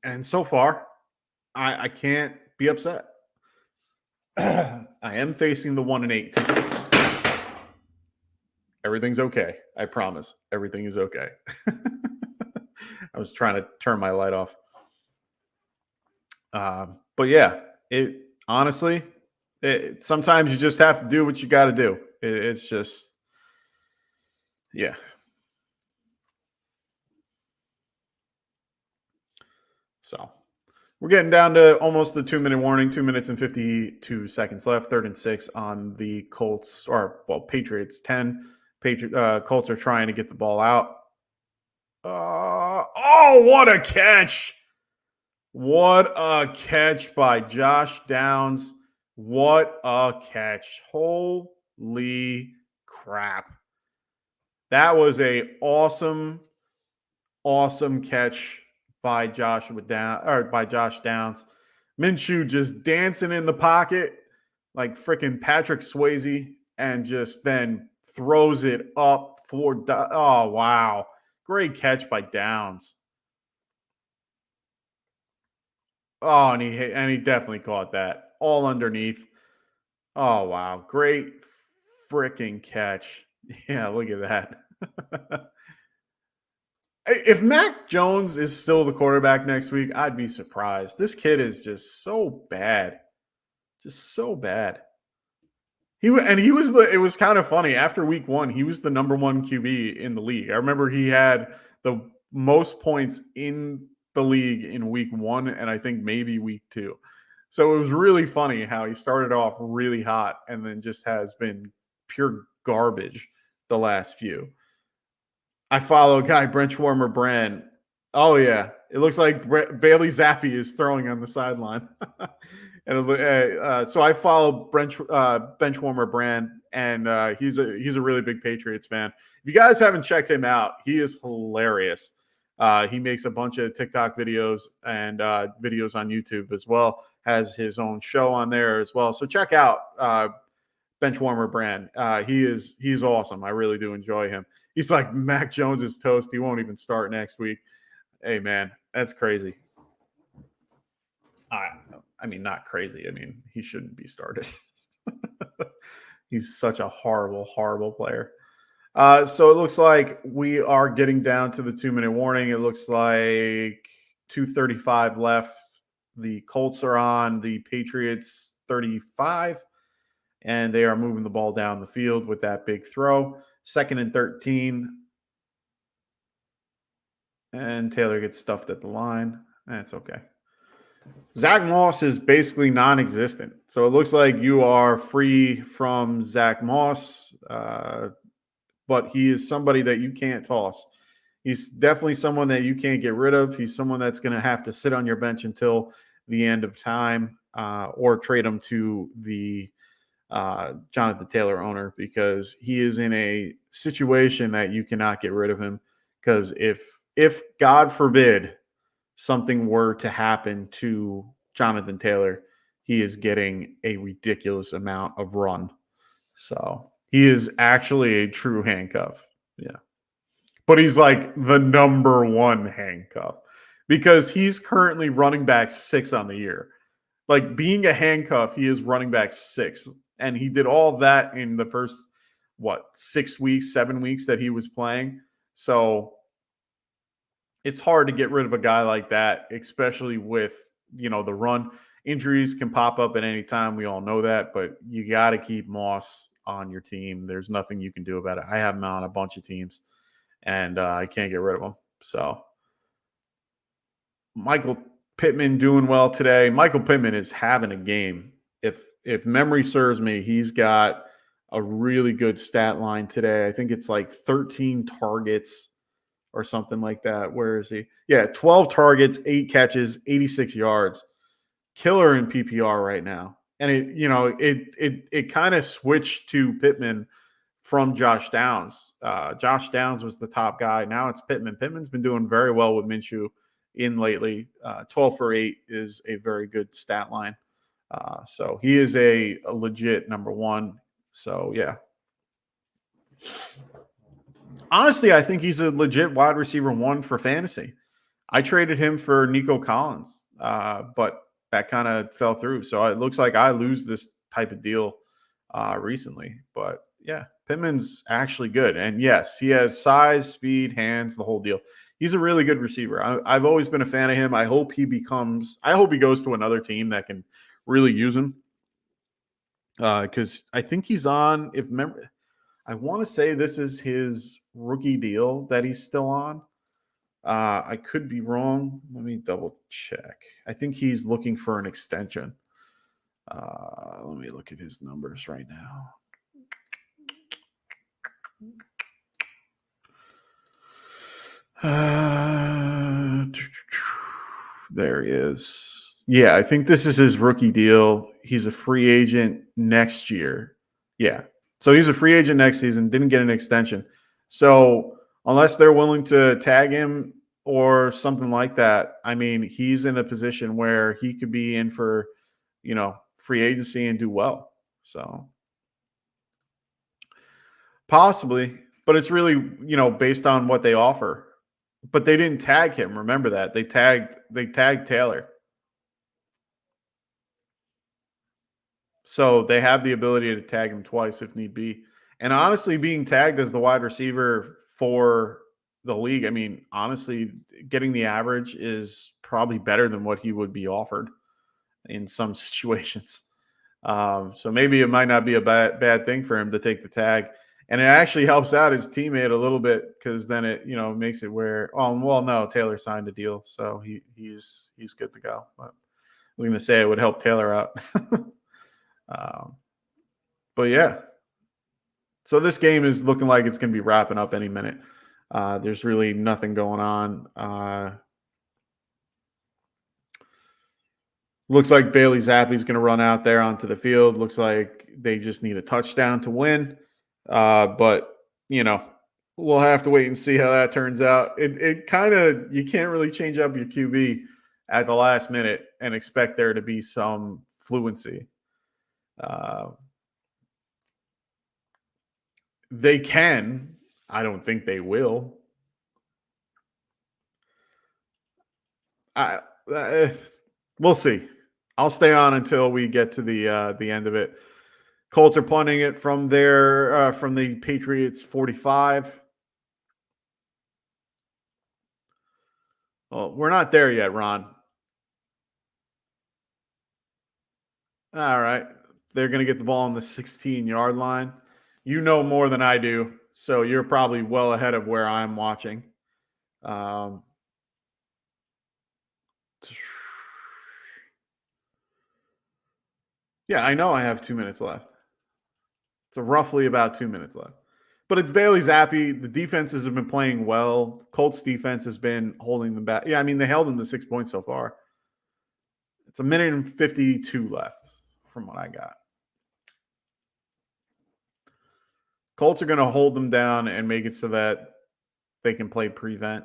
And so far, I can't be upset. I am facing the 1-8 team. Everything's okay. I promise. Everything is okay. I was trying to turn my light off. But yeah, honestly, sometimes you just have to do what you got to do. It's just, yeah. So we're getting down to almost the 2-minute warning, 2 minutes and 52 seconds left, 3rd and 6 on the Colts, Patriots 10. Colts are trying to get the ball out. What a catch. What a catch by Josh Downs. What a catch. Holy crap. That was a awesome catch by Josh Downs. Minshew just dancing in the pocket like freaking Patrick Swayze and just then throws it up for oh wow. Great catch by Downs. Oh, and he definitely caught that. All underneath. Oh wow. Great freaking catch. Yeah, look at that. If Mac Jones is still the quarterback next week, I'd be surprised. This kid is just so bad. Just so bad. It was kind of funny. After week 1, he was the number 1 QB in the league. I remember he had the most points in the league in week 1 and I think maybe week 2. So it was really funny how he started off really hot and then just has been pure garbage the last few. I follow a guy, Benchwarmer Brand. Oh, yeah. It looks like Bailey Zappi is throwing on the sideline. So I follow Benchwarmer Brand, and he's a really big Patriots fan. If you guys haven't checked him out, he is hilarious. He makes a bunch of TikTok videos and videos on YouTube as well. Has his own show on there as well. So check out Benchwarmer Brand. He's awesome. I really do enjoy him. He's like Mac Jones is toast. He won't even start next week. Hey man, that's crazy. I mean, not crazy. I mean, he shouldn't be started. He's such a horrible, horrible player. So it looks like we are getting down to the 2-minute warning. It looks like 2:35 left. The Colts are on the Patriots 35, and they are moving the ball down the field with that big throw. 2nd and 13. And Taylor gets stuffed at the line. That's okay. Zach Moss is basically non-existent. So it looks like you are free from Zach Moss, but he is somebody that you can't toss. He's definitely someone that you can't get rid of. He's someone that's going to have to sit on your bench until the end of time or trade him to the Jonathan Taylor owner because he is in a situation that you cannot get rid of him because if God forbid something were to happen to Jonathan Taylor, he is getting a ridiculous amount of run. So he is actually a true handcuff. Yeah. But he's like the number 1 handcuff because he's currently running back 6 on the year. Like being a handcuff, he is running back 6. And he did all that in the first, 6 weeks, 7 weeks that he was playing. So it's hard to get rid of a guy like that, especially with, the run. Injuries can pop up at any time. We all know that, but you got to keep Moss on your team. There's nothing you can do about it. I have him on a bunch of teams, and I can't get rid of him. So Michael Pittman doing well today. Michael Pittman is having a game. If memory serves me, he's got a really good stat line today. I think it's like 13 targets or something like that. Where is he? Yeah, 12 targets, 8 catches, 86 yards. Killer in PPR right now. And it kind of switched to Pittman from Josh Downs. Josh Downs was the top guy. Now it's Pittman. Pittman's been doing very well with Minshew in lately. 12 for 8 is a very good stat line. So he is a legit number 1. So, yeah. Honestly, I think he's a legit wide receiver 1 for fantasy. I traded him for Nico Collins, but that kind of fell through. So it looks like I lose this type of deal recently. But, yeah, Pittman's actually good. And, yes, he has size, speed, hands, the whole deal. He's a really good receiver. I've always been a fan of him. I hope he goes to another team that can really use him. Because I think he's on, I want to say this is his rookie deal that he's still on. I could be wrong. Let me double check. I think he's looking for an extension. Let me look at his numbers right now. There he is. Yeah, I think this is his rookie deal. he's a free agent next year. Yeah. So he's a free agent next season, didn't get an extension. So unless they're willing to tag him or something like that, I mean, he's in a position where he could be in for, free agency and do well. So possibly, but it's really, based on what they offer. But they didn't tag him. Remember that. They tagged Taylor. So they have the ability to tag him twice if need be. And honestly, being tagged as the wide receiver for the league, I mean, honestly, getting the average is probably better than what he would be offered in some situations. So maybe it might not be a bad thing for him to take the tag. And it actually helps out his teammate a little bit because then it, makes it where, no, Taylor signed a deal. So he's good to go. But I was going to say it would help Taylor out. But yeah, so this game is looking like it's going to be wrapping up any minute. There's really nothing going on. Looks like Bailey Zappi's going to run out there onto the field. Looks like they just need a touchdown to win. But, we'll have to wait and see how that turns out. It kind of, you can't really change up your QB at the last minute and expect there to be some fluency. They can. I don't think they will. We'll see. I'll stay on until we get to the end of it. Colts are punting it from from the Patriots 45. Well, we're not there yet, Ron. All right. They're going to get the ball on the 16-yard line. You know more than I do, so you're probably well ahead of where I'm watching. Yeah, I know I have 2 minutes left. So roughly about 2 minutes left. But it's Bailey Zappi. The defenses have been playing well. Colts defense has been holding them back. Yeah, I mean, they held them to 6 points so far. It's 1:52 left from what I got. Colts are going to hold them down and make it so that they can play prevent.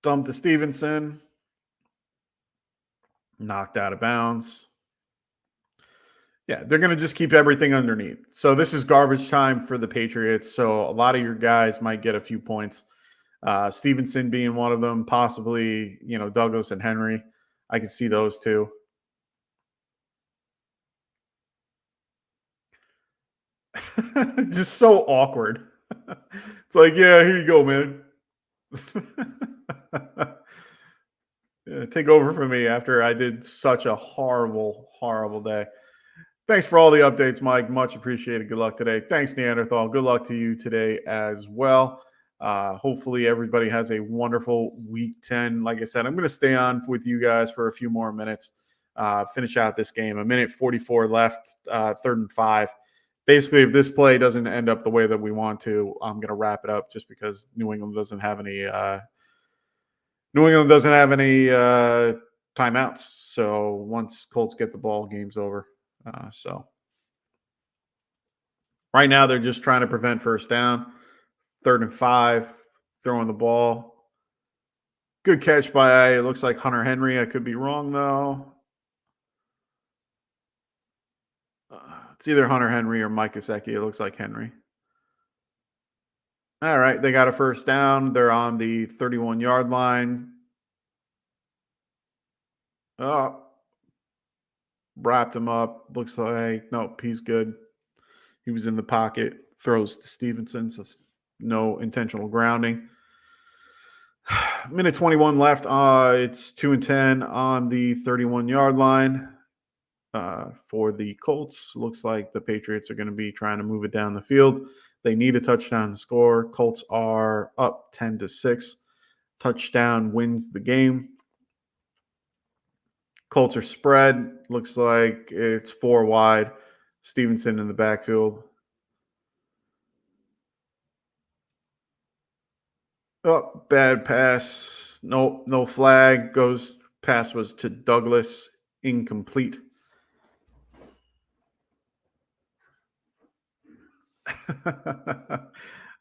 Dump to Stevenson. Knocked out of bounds. Yeah, they're going to just keep everything underneath. So this is garbage time for the Patriots. So a lot of your guys might get a few points. Stevenson being one of them, possibly, Douglas and Henry. I can see those two. Just so awkward. It's like, yeah, here you go, man. Yeah, take over for me after I did such a horrible, horrible day. Thanks for all the updates, Mike. Much appreciated. Good luck today. Thanks, Neanderthal. Good luck to you today as well. Hopefully everybody has a wonderful week 10. Like I said, I'm going to stay on with you guys for a few more minutes. Finish out this game. 1:44 left, 3rd and 5. Basically, if this play doesn't end up the way that we want to, I'm going to wrap it up just because New England doesn't have any timeouts. So once Colts get the ball, game's over. So right now they're just trying to prevent first down. 3rd and 5, throwing the ball. Good catch by, it looks like Hunter Henry. I could be wrong, though. It's either Hunter Henry or Mike Gesicki. It looks like Henry. All right, they got a first down. They're on the 31-yard line. Oh, wrapped him up. Looks like, nope, he's good. He was in the pocket. Throws to Stevenson, so no intentional grounding. 1:21 left. It's 2-10 on the 31-yard line for the Colts. Looks like the Patriots are going to be trying to move it down the field. They need a touchdown to score. Colts are up 10-6. Touchdown wins the game. Colts are spread. Looks like it's 4 wide. Stevenson in the backfield. Oh, bad pass. No flag. Goes Pass was to Douglas, incomplete.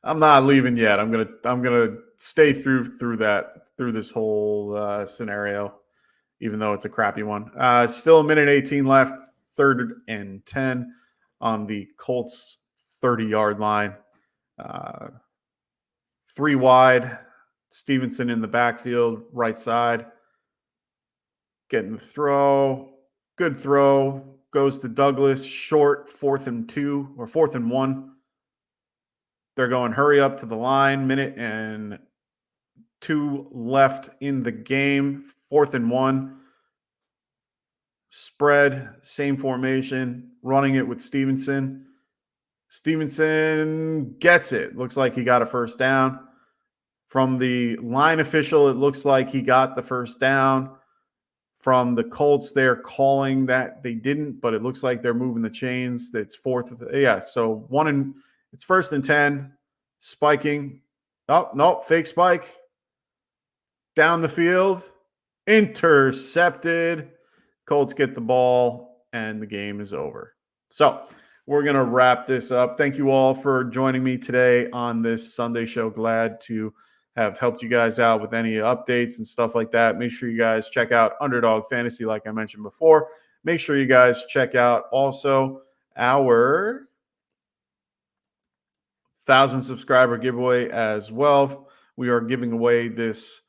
I'm not leaving yet. I'm gonna stay through this whole scenario, even though it's a crappy one. Still a minute 18 left, 3rd and 10 on the Colts 30-yard line. 3 wide. Stevenson in the backfield, right side. Getting the throw. Good throw. Goes to Douglas. Short, 4th and 2 or 4th and 1. They're going hurry up to the line. Minute and 2 left in the game. 4th and 1. Spread, same formation. Running it with Stevenson. Stevenson gets it. Looks like he got a first down. From the line official, it looks like he got the first down. From the Colts, they're calling that they didn't, but it looks like they're moving the chains. It's 4th. Yeah, so it's 1st and 10. Spiking. Oh, no, fake spike. Down the field. Intercepted. Colts get the ball, and the game is over. So we're going to wrap this up. Thank you all for joining me today on this Sunday show. Glad to have helped you guys out with any updates and stuff like that. Make sure you guys check out Underdog Fantasy, like I mentioned before. Make sure you guys check out also our 1,000 subscriber giveaway as well. We are giving away this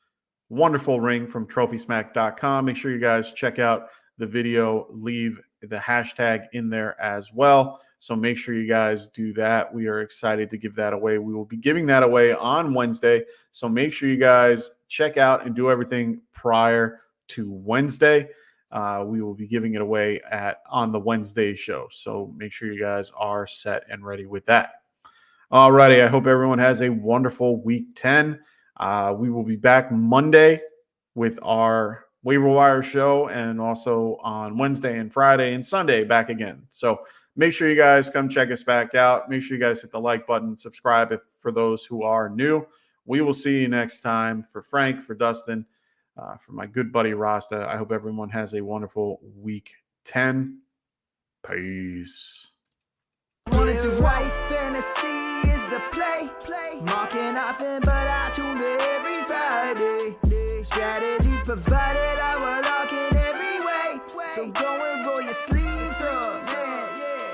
wonderful ring from trophysmack.com. Make sure you guys check out the video, leave the hashtag in there as well. So make sure you guys do that. We are excited to give that away. We will be giving that away on Wednesday. So make sure you guys check out and do everything prior to Wednesday. We will be giving it away on the Wednesday show. So make sure you guys are set and ready with that. All righty. I hope everyone has a wonderful week 10. We will be back Monday with our waiver wire show, and also on Wednesday and Friday and Sunday back again. So make sure you guys come check us back out. Make sure you guys hit the like button, subscribe for those who are new. We will see you next time. For Frank, for Dustin, for my good buddy Rasta, I hope everyone has a wonderful week 10. Peace. Wanted to write fantasy is the play. Marking nothing, but I tune in every Friday. Strategies provided.